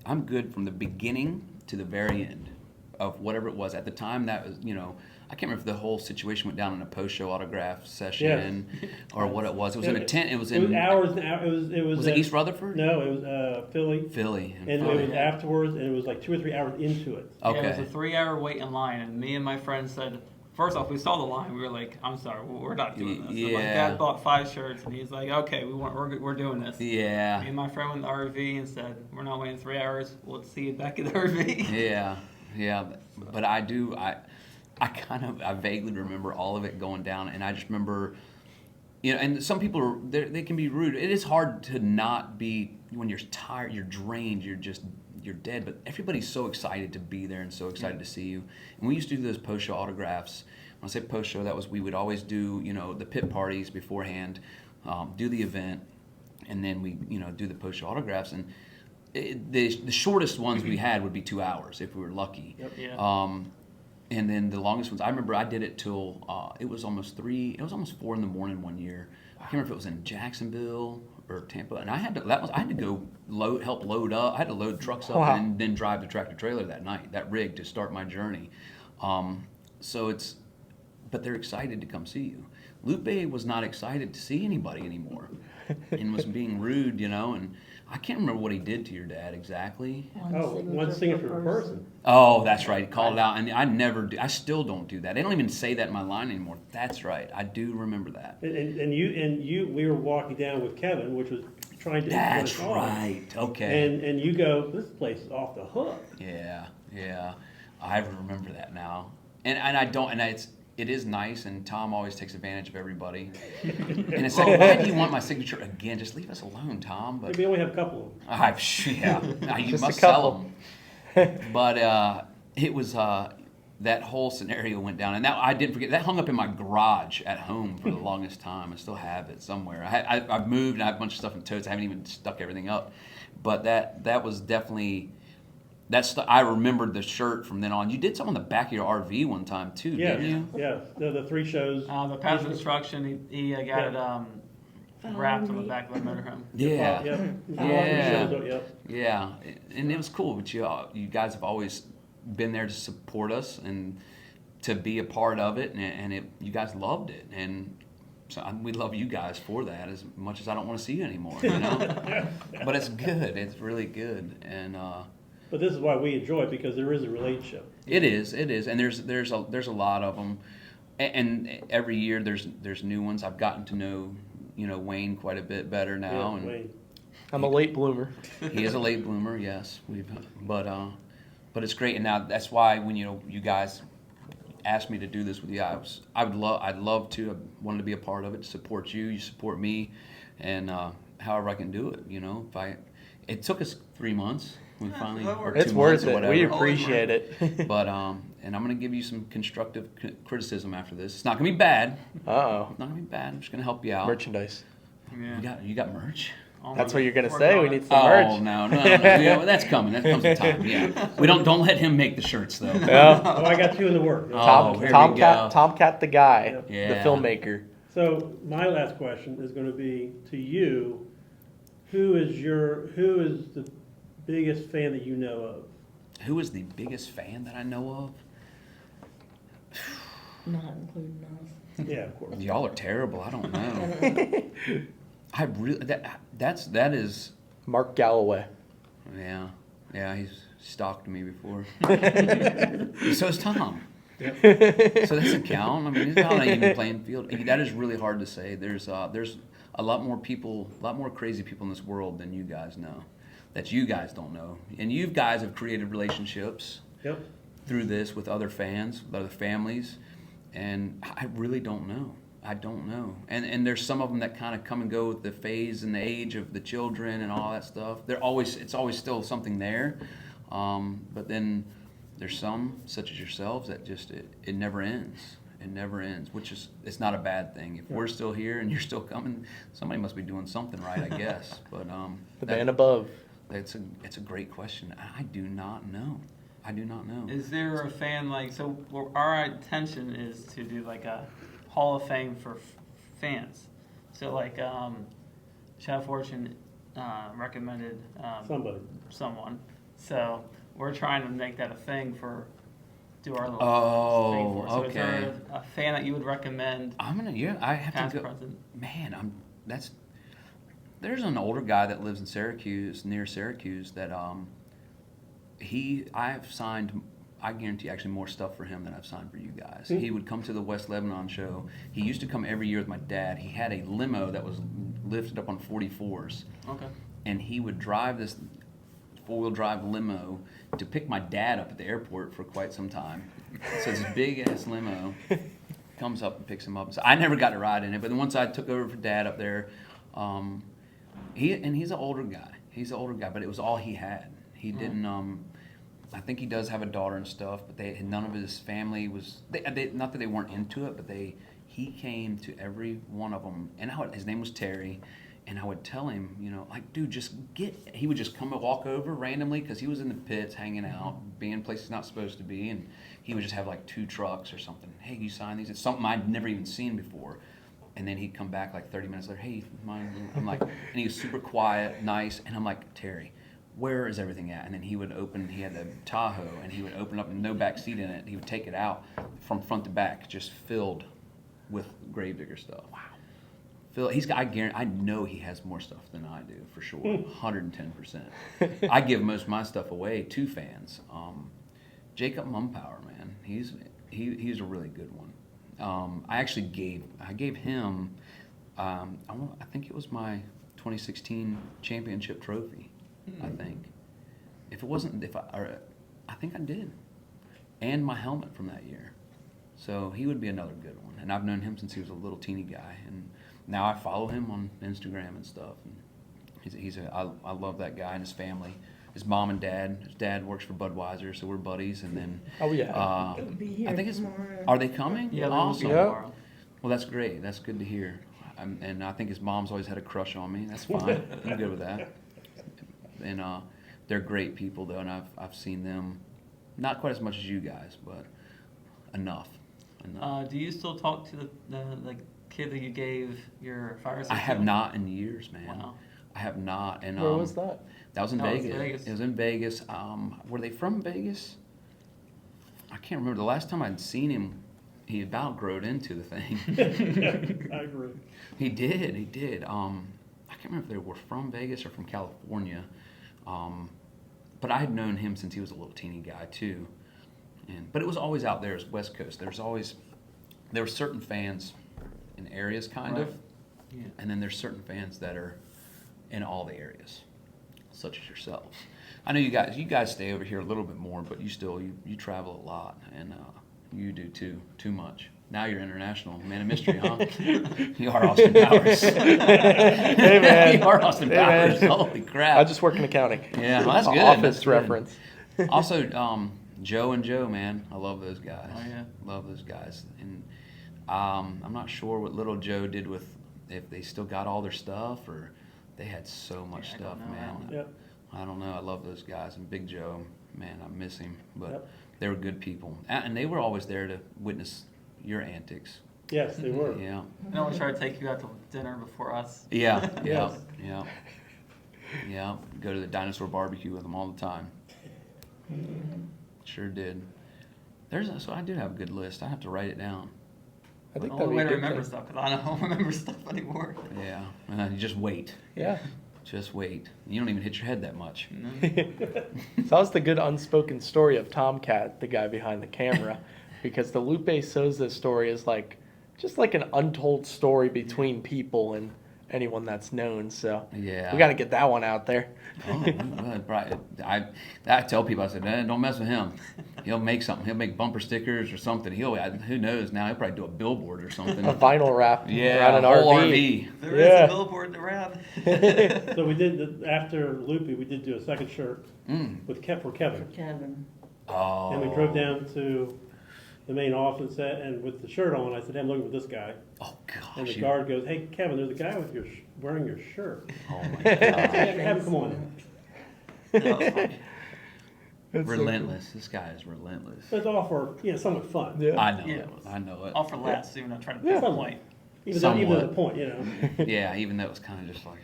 I'm good from the beginning to the very end of whatever it was at the time. That was I can't remember if the whole situation went down in a post-show autograph session or what it was. It was in a tent. It was in hours and hours. It was. Was it East Rutherford? No, it was Philly. Philly. And it was afterwards, and it was like 2 or 3 hours into it. Okay. Yeah, it was a 3-hour wait in line, and me and my friend said, first off, we saw the line. We were like, "I'm sorry, we're not doing this." Yeah. So my dad bought 5 shirts, and he's like, "Okay, we're doing this." Yeah. Me and my friend went to the RV and said, "We're not waiting 3 hours. We'll see you back at the RV." Yeah, but I vaguely remember all of it going down, and I just remember, and some people they can be rude. It is hard to not be when you're tired, you're drained, you're dead. But everybody's so excited to be there and so excited to see you. And we used to do those post-show autographs. When I say post-show, that was we would always do the pit parties beforehand, do the event, and then we do the post-show autographs. And the shortest ones we had would be 2 hours if we were lucky. Yep. Yeah. And then the longest ones, I remember I did it till it was almost 4 in the morning one year. I can't remember if it was in Jacksonville or Tampa, and I had to go help load up. I had to load trucks up and then drive the tractor trailer that night, that rig, to start my journey. But they're excited to come see you. Loopy was not excited to see anybody anymore, and was being rude, and I can't remember what he did to your dad exactly. One signature per person. Oh, that's right. He called it out, and I still don't do that. They don't even say that in my line anymore. That's right. I do remember that. And you, we were walking down with Kevin, which was trying to. That's right. Okay. And you go, this place is off the hook. Yeah. I remember that now, and I don't, and it is nice, and Tom always takes advantage of everybody. And it's like, why do you want my signature again? Just leave us alone, Tom. But We only have a couple of them. You Just must a sell couple. them. But it was that whole scenario went down, and that I didn't forget. That hung up in my garage at home for the longest time. I still have it somewhere. I've moved, and I have a bunch of stuff in totes. I haven't even stuck everything up. But that was definitely. I remembered the shirt from then on. You did something on the back of your RV one time too, didn't you? Yeah, the 3 shows. The path of instruction, he got it wrapped on the back of the motorhome. Yeah. Yep. Yeah, and it was cool. But you guys have always been there to support us and to be a part of it, and you guys loved it, and so we love you guys for that as much as I don't want to see you anymore. But it's good. It's really good, and. But this is why we enjoy it, because there is a relationship. It is, and there's a lot of them, and every year there's new ones. I've gotten to know Wayne quite a bit better now, and Wayne. I'm a late bloomer. he is a late bloomer. Yes, but but it's great, and now that's why when you guys asked me to do this with you, I'd love to. I wanted to be a part of it, support you. You support me, and however I can do it. It took us 3 months. We finally, or 2 It's months worth or it. whatever. We appreciate it. But and I'm gonna give you some constructive criticism after this. It's not gonna be bad. Uh-oh. It's not gonna be bad. I'm just gonna help you out. Merchandise. Yeah. You got merch? That's what you're gonna Working say. on We it. need some merch. Oh no. Yeah, that's coming. That comes in time. Yeah. We don't let him make the shirts though. Yeah. Oh, I got 2 in the work. Oh, here we go. Tomcat the guy, Yeah. the filmmaker. So my last question is going to be to you. Who is the biggest fan that you know of? Who is the biggest fan that I know Not including us. Yeah, of course. of? Y'all are terrible. I don't know. I really that is Mark Galloway. yeah. He's stalked me before. So is Tom. Yep. So that's a count. I mean, it's not an even playing field. That is really hard to say. There's a lot more people, a lot more crazy people in this world than you guys know, that you guys don't know. And you guys have created relationships Yep. through this with other fans, with other families, and I really don't know. I don't know. And there's some of them that kind of come and go with the phase and the age of the children and all that stuff. It's always still something there, but then there's some, such as yourselves, that just it never ends. It never ends, which is it's not a bad thing. If we're still here and you're still coming, somebody must be doing something right, I guess. But The man above. it's a great question. I do not know. I do not know. Is there a fan our intention is to do like a Hall of Fame for fans. So Chad Fortune recommended someone. So we're trying to make that a thing do our little thing for. So okay. is there a fan that you would recommend? I have past, to go. present? Man, there's an older guy that lives in Syracuse, near Syracuse, that I've signed, I guarantee actually more stuff for him than I've signed for you guys. He would come to the West Lebanon show. He used to come every year with my dad. He had a limo that was lifted up on 44s. Okay. And he would drive this four-wheel drive limo to pick my dad up at the airport for quite some time. So this big-ass limo comes up and picks him up. So I never got to ride in it, but then once I took over for Dad up there, he's an older guy. He's an older guy, but it was all he had. He didn't. I think he does have a daughter and stuff, but none of his family was. Not that they weren't into it, but he came to every one of them, and his name was Terry. And I would tell him, dude, just he would just come and walk over randomly because he was in the pits hanging out, being places not supposed to be. And he would just have like 2 trucks or something. Hey, you sign these? It's something I'd never even seen before. And then he'd come back like 30 minutes later. Hey, mine. I'm like, and he was super quiet, nice. And I'm like, Terry, where is everything at? And then he had a Tahoe, and he would open up no back seat in it. He would take it out from front to back, just filled with Gravedigger stuff. Wow. Phil, I know he has more stuff than I do, for sure, 110%. I give most of my stuff away to fans. Jacob Mumpower, man, he's a really good one. I gave him, I think it was my 2016 championship trophy. I think, if it wasn't, I think I did, and my helmet from that year. So he would be another good one, and I've known him since he was a little teeny guy, and now I follow him on Instagram and stuff. And I love that guy and his family. His mom and dad. His dad works for Budweiser, so we're buddies. And then It'll be here I think tomorrow. Are they coming? Yeah, awesome. tomorrow. Well, that's great. That's good to hear. And I think his mom's always had a crush on me. That's fine. I'm good with that. And they're great people though, and I've seen them, not quite as much as you guys, but enough. Do you still talk to the kid that you gave your fire escape I have to? not in years, man. Wow. I have not. And Where was that? That was in That was Vegas. Vegas. It was in Vegas. Were they from Vegas? I can't remember. The last time I'd seen him, he about growed into the thing. I agree. He did. I can't remember if they were from Vegas or from California. But I had known him since he was a little teeny guy too. But it was always out there as West Coast. There were certain fans in areas kind of, Yeah. and then there's certain fans that are in all the areas, such as yourself. I know you guys stay over here a little bit more, but you travel a lot, and you do too much. Now you're international man of mystery, huh? You are Austin Powers. Hey, man. You are Austin Hey, Powers. man. Holy crap! I just work in accounting. Yeah, well, that's good. Office That's good. reference. Also, Joe and Joe, man, I love those guys. Oh, yeah. Love those guys. And I'm not sure what little Joe did with, if they still got all their stuff or they had so much Yeah, I stuff, don't know. man. Yep. I don't know. I love those guys. And Big Joe, man, I miss him. But Yep. they were good people. And they were always there to witness your antics. Yes, they were. Yeah. And I want to try to take you out to dinner before us. Yeah, yeah, Yes. yeah. Yeah, go to the dinosaur barbecue with them all the time. Sure did. So I do have a good list. I have to write it down. I think The that'd only be way a to good remember thing. stuff, because I don't remember stuff anymore. Yeah, you just wait. Yeah. Just wait. You don't even hit your head that much. So that's the good unspoken story of Tomcat, the guy behind the camera, because the Lupe Souza story is just like an untold story between people and anyone that's known. So Yeah. we got to get that one out there. Oh, well, probably, I tell people, I said, don't mess with him. He'll make something. He'll make bumper stickers or something. Who knows now? He'll probably do a billboard or something. A vinyl wrap Yeah, around an a whole RV. RV. There is Yeah. a billboard around. So we did, after Loopy, we did do a second shirt with for Kevin. Kevin. Oh. And we drove down to the main office and with the shirt on, I said, hey, I'm looking for this guy. Oh, gosh. And the guard goes, hey, Kevin, there's a guy with wearing your shirt. Oh, my God. Have him come on in. That was funny. That's so Relentless. This guy is relentless. But it's all for, somewhat fun. cool. Yeah. I know Yeah. it. I know it. All for laughs, too, not trying to Yeah. prove a point. Even though Somewhat. the point, Yeah, even though it was kind of just like,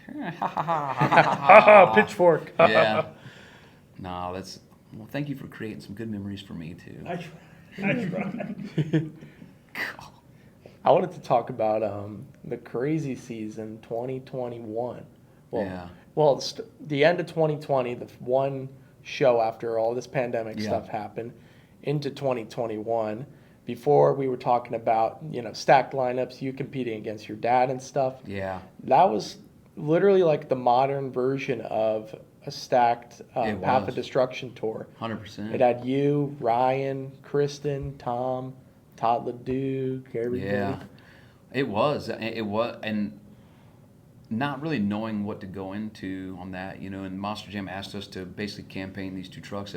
Pitchfork. yeah. No, well, thank you for creating some good memories for me, too. I tried. I wanted to talk about the crazy season 2021. Well, Yeah. Well, the end of 2020, the one show after all this pandemic Yeah. stuff happened, into 2021. Before we were talking about stacked lineups, you competing against your dad and stuff. Yeah. That was literally like the modern version of a stacked It Path was. of Destruction tour. 100%. It had you, Ryan, Kristen, Tom, Todd LeDuc, everybody. Yeah, it was, and not really knowing what to go into on that, and Monster Jam asked us to basically campaign these two trucks.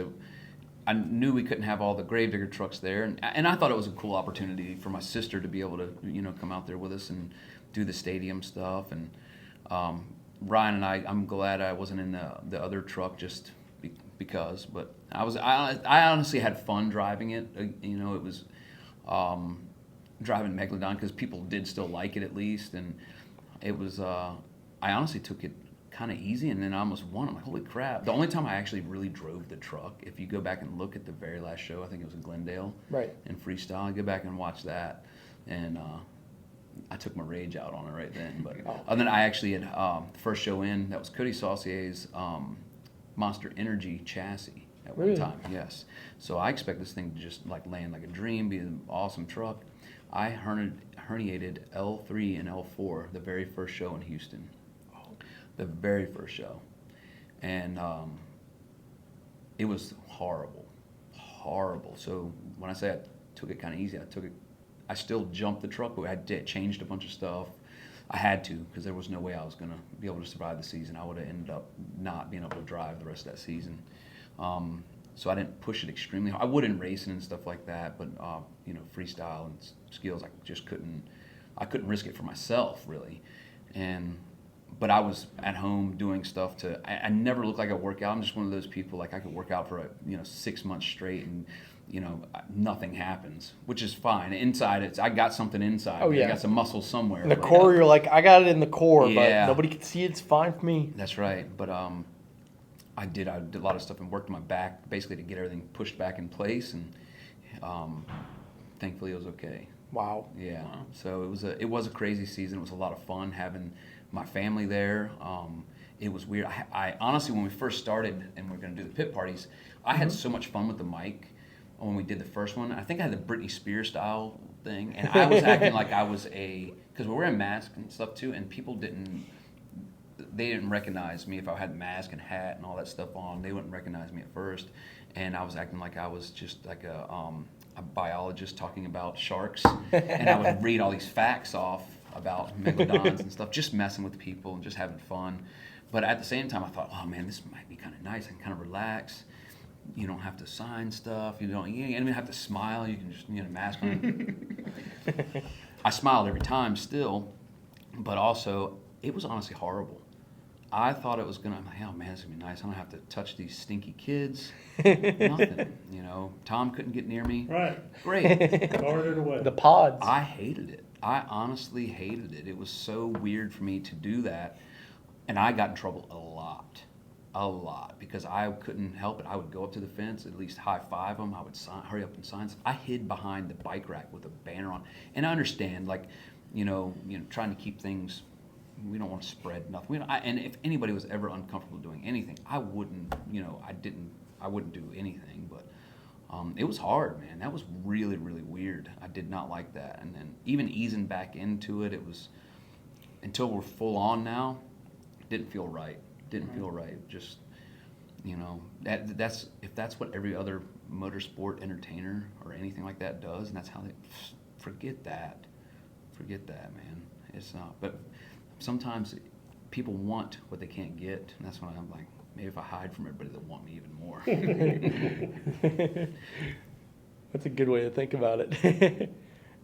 I knew we couldn't have all the Gravedigger trucks there, and I thought it was a cool opportunity for my sister to be able to, come out there with us and do the stadium stuff. And Ryan and I'm glad I wasn't in the other truck just because, but I honestly had fun driving it. It was driving Megalodon because people did still like it at least, and it was. I honestly took it kind of easy, and then I almost won. I'm like, holy crap! The only time I actually really drove the truck, if you go back and look at the very last show, I think it was in Glendale, Right. in freestyle. I go back and watch that, and I took my rage out on it right then. But other than I actually had the first show in, that was Cody Saucier's Monster Energy chassis at one Really? time. Yes. So I expect this thing to just land like a dream, be an awesome truck. I herniated L3 and L4 the very first show in Houston. The very first show. And it was horrible. Horrible. So when I say I took it kind of easy, I still jumped the truck, but I changed a bunch of stuff. I had to, because there was no way I was going to be able to survive the season. I would have ended up not being able to drive the rest of that season. So I didn't push it extremely hard. I would in racing and stuff like that, but freestyle and skills, I couldn't risk it for myself really. But I was at home doing stuff I never look like I work out. I'm just one of those people, I could work out for 6 months straight and nothing happens, which is fine. Inside, I got something inside. Oh, yeah. I got some muscle somewhere. In the but- core, you're like, I got it in the core, Yeah. but nobody can see it. It's fine for me. That's right. But I did a lot of stuff and worked my back basically to get everything pushed back in place, and thankfully it was okay. Wow. Yeah. So it was a crazy season. It was a lot of fun having my family there. It was weird. I honestly, when we first started and we were going to do the pit parties, I had so much fun with the mic when we did the first one. I think I had the Britney Spears style thing, and I was acting like I was because we're wearing masks and stuff too, and people didn't. they didn't recognize me if I had mask and hat and all that stuff on. They wouldn't recognize me at first, and I was acting like I was just like a biologist talking about sharks, and I would read all these facts off about megalodons and stuff, just messing with people and just having fun. But at the same time, I thought, oh man, this might be kind of nice. I can kind of relax. You don't have to sign stuff. You don't even have to smile. You can just mask on. I smiled every time still, but also it was honestly horrible. I thought it was gonna. I'm like, oh man, this is gonna be nice. I don't have to touch these stinky kids. Nothing. Tom couldn't get near me. Right. Great. Guarded away. The pods. I hated it. I honestly hated it. It was so weird for me to do that, and I got in trouble a lot, because I couldn't help it. I would go up to the fence, at least high five them. I would hurry up and sign. I hid behind the bike rack with a banner on, and I understand, like, trying to keep things. We don't want to spread nothing. And if anybody was ever uncomfortable doing anything, I wouldn't. I wouldn't do anything. But it was hard, man. That was really, really weird. I did not like that. And then even easing back into it, it was until we're full on now. Didn't feel right. Didn't feel right. Just that's if that's what every other motorsport entertainer or anything like that does, and that's how they forget that, man. It's not. But sometimes people want what they can't get, and that's when I'm like, maybe if I hide from everybody, they'll want me even more. That's a good way to think about it.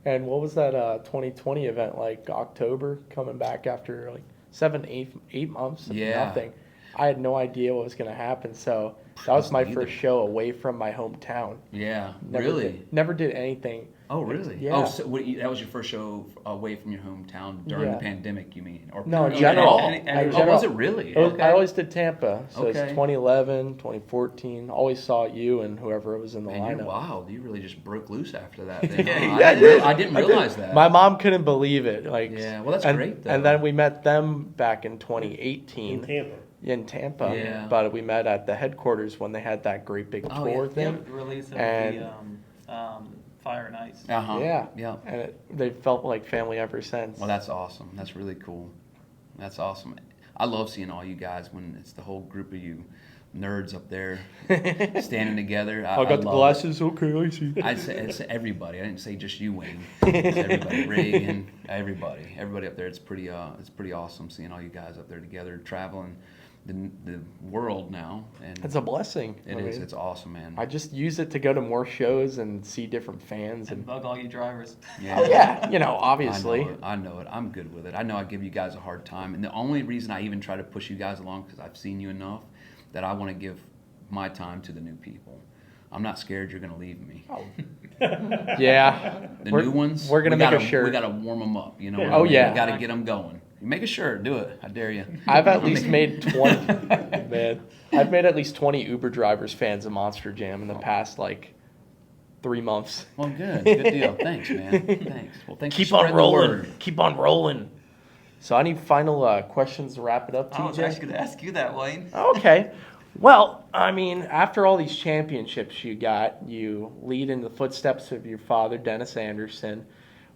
And what was that 2020 event like? October, coming back after like 8 months of nothing. I had no idea what was going to happen, so that was my first show away from my hometown. Yeah, really? Never did anything. Oh, really? Yeah. Oh, so that was your first show away from your hometown during the pandemic, you mean? Or no, in general. Oh, was it really? Okay. I always did Tampa, so it's Okay. 2011, 2014. Always saw you and whoever was in the Man, lineup. you're wild. You really just broke loose after that. Then, I did. I didn't realize that. My mom couldn't believe it. Yeah, well, that's great, though. And then we met them back in 2018. In Tampa. In Tampa, Yeah. but we met at the headquarters when they had that great big tour thing. The release of And- the Fire and Ice. Yeah, Yeah. and they felt like family ever since. Well, that's awesome. That's really cool. That's awesome. I love seeing all you guys when it's the whole group of you nerds up there standing together. I got the glasses. Okay, I see. I'd say it's everybody. I didn't say just you, Wayne. It's everybody, Reagan, everybody up there. It's pretty awesome seeing all you guys up there together, traveling the world now. And It's a blessing. It is. It's awesome, man. I just use it to go to more shows and see different fans. And bug all you drivers. Yeah. Oh yeah, obviously. I know it. I'm good with it. I know I give you guys a hard time, and the only reason I even try to push you guys along because I've seen you enough that I want to give my time to the new people. I'm not scared you're going to leave me. Oh. Yeah. The new ones, We're gonna make a shirt. We got to warm them up. You know. Yeah. What I mean? yeah. We got to get them going. You make a shirt. Do it. I dare you. I've at least made 20. Man, I've made at least 20 Uber drivers fans of Monster Jam in the past 3 months. Well, good deal. Thanks, man. Thanks. Well, thanks. Keep for on spreading the rolling. word. Keep on rolling. So, any final questions to wrap it up, TJ? I was actually going to ask you that, Wayne. Okay. Well, I mean, after all these championships you got, you lead in the footsteps of your father, Dennis Anderson.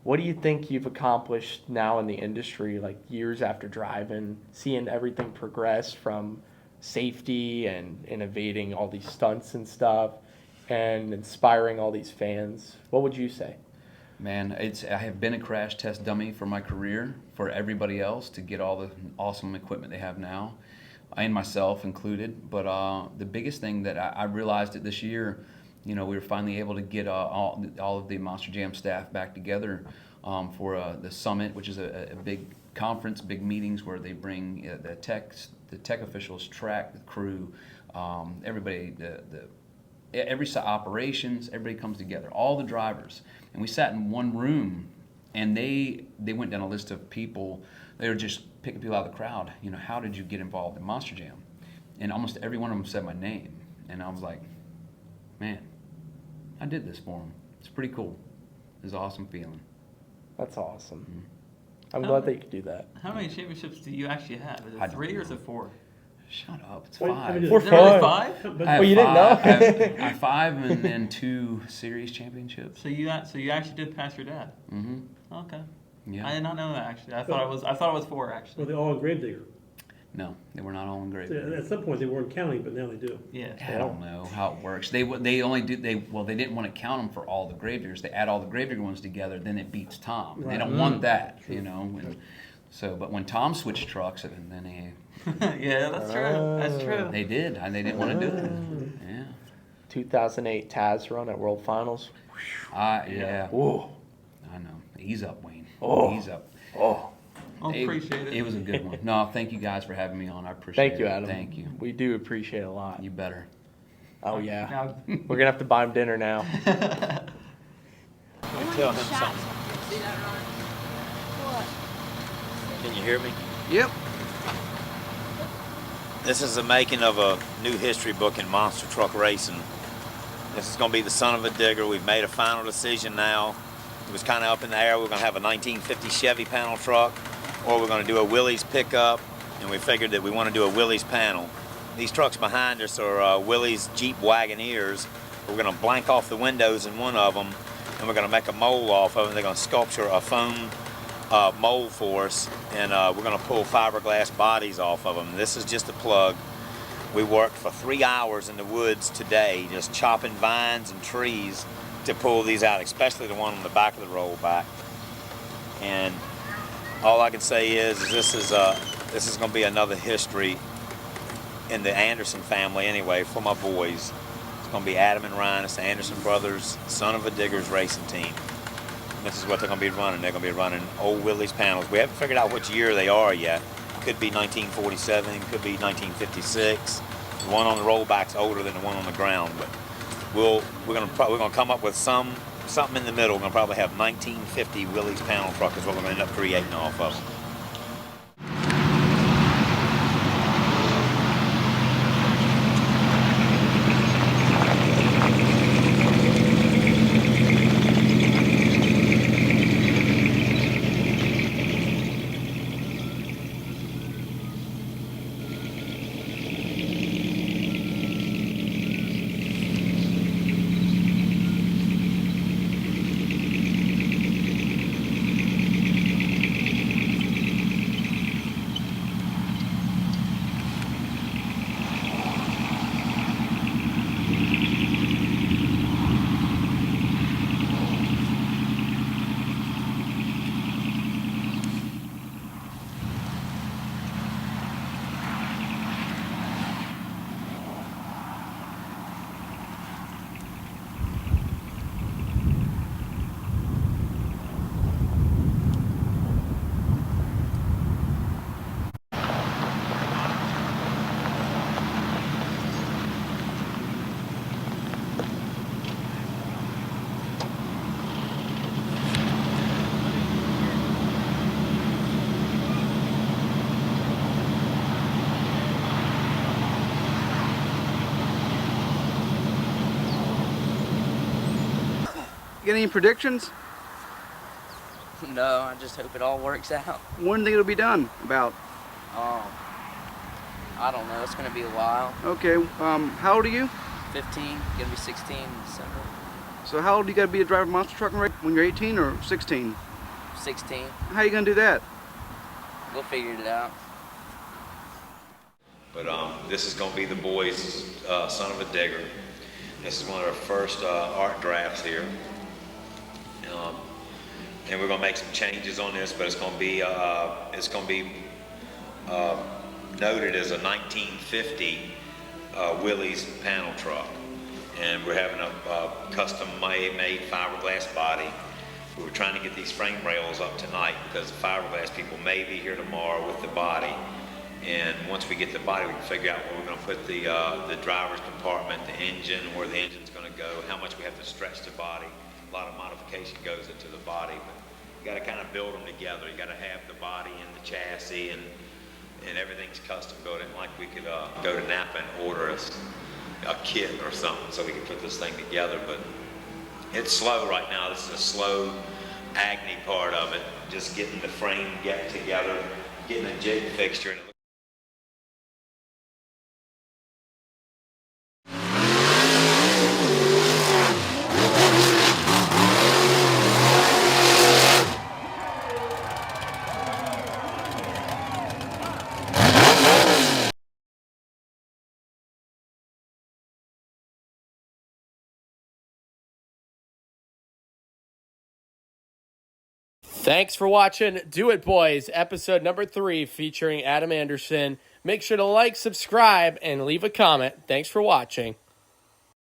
What do you think you've accomplished now in the industry, years after driving, seeing everything progress from safety and innovating all these stunts and stuff and inspiring all these fans? What would you say? Man, I have been a crash test dummy for my career, for everybody else to get all the awesome equipment they have now, and myself included. But the biggest thing that I realized it this year, we were finally able to get all of the Monster Jam staff back together for the summit, which is a big conference, big meetings where they bring the tech officials, track, the crew, everybody, every operations, everybody comes together, all the drivers, and we sat in one room, and they went down a list of people. They were just picking people out of the crowd. How did you get involved in Monster Jam? And almost every one of them said my name, and I was like, man, I did this for them. It's pretty cool. It's an awesome feeling. That's awesome. Mm-hmm. I'm glad that you could do that. How many championships do you actually have? Is it 3 or is it 4? Shut up. It's Wait, 5. We're Is it really fine. 5? But I have Oh, you didn't know? I have 5 and then 2 series championships. So you actually did pass your dad? Mm-hmm. Okay. Yeah. I did not know that actually. I thought it was 4 actually. Were they all in Gravedigger? No, they were not all engraved. So at some point they weren't counting, but now they do. Yeah. I don't know how it works. They only do they didn't want to count them for all the gravediggers. They add all the gravedigger ones together, then it beats Tom. And they don't want that, you know. And so, but when Tom switched trucks, and then Yeah, that's true. That's true. they did, and they didn't want to do it. Yeah. 2008 Taz run at World Finals. Yeah. Whoa. I know. Ease up, Wayne. Oh. Ease up. Oh. I appreciate it. It was a good one. No, thank you guys for having me on. I appreciate it. Thank you, Adam. Thank you. We do appreciate it a lot. You better. Oh, yeah. Now, We're going to have to buy him dinner now. Tell him something. Can you hear me? Yep. This is the making of a new history book in monster truck racing. This is going to be the son of a digger. We've made a final decision now. It was kind of up in the air. We're going to have a 1950 Chevy panel truck, or we're going to do a Willys pickup, and we figured that we want to do a Willys panel. These trucks behind us are Willys Jeep Wagoneers. We're going to blank off the windows in one of them, and we're going to make a mold off of them. They're going to sculpture a foam mold for us, and we're going to pull fiberglass bodies off of them. This is just a plug. We worked for 3 hours in the woods today, just chopping vines and trees to pull these out, especially the one on the back of the rollback. And all I can say is this is going to be another history in the Anderson family anyway for my boys. It's going to be Adam and Ryan. It's the Anderson brothers, son of a diggers racing team. And this is what they're going to be running. They're going to be running old Willys panels. We haven't figured out which year they are yet. Could be 1947, could be 1956. The one on the rollback's older than the one on the ground, but we're gonna come up with something in the middle. We're gonna probably have 1950 Willys panel truck is what we're gonna end up creating off of them. Get any predictions? No, I just hope it all works out. When do you think it'll be done? About? I don't know. It's going to be a while. Okay. How old are you? 15, going to be 16 in December. So how old do you got to be to drive a monster truck and race? When you're 18 or 16? 16. How you gonna do that? We'll figure it out. But this is going to be the boys' son of a digger. This is one of our first art drafts here. And we're going to make some changes on this, but it's going to be noted as a 1950 Willys panel truck. And we're having a custom made fiberglass body. We were trying to get these frame rails up tonight because the fiberglass people may be here tomorrow with the body. And once we get the body, we can figure out where we're going to put the driver's compartment, the engine, where the engine's going to go, how much we have to stretch the body. A lot of modification goes into the body, but you got to kind of build them together. You got to have the body and the chassis, and everything's custom built. And like we could go to Napa and order a kit or something so we can put this thing together. But it's slow right now. This is a slow agony part of it. Just getting the frame together, getting a jig fixture. And Thanks for watching Do It Boys, episode number 3, featuring Adam Anderson. Make sure to like, subscribe, and leave a comment. Thanks for watching.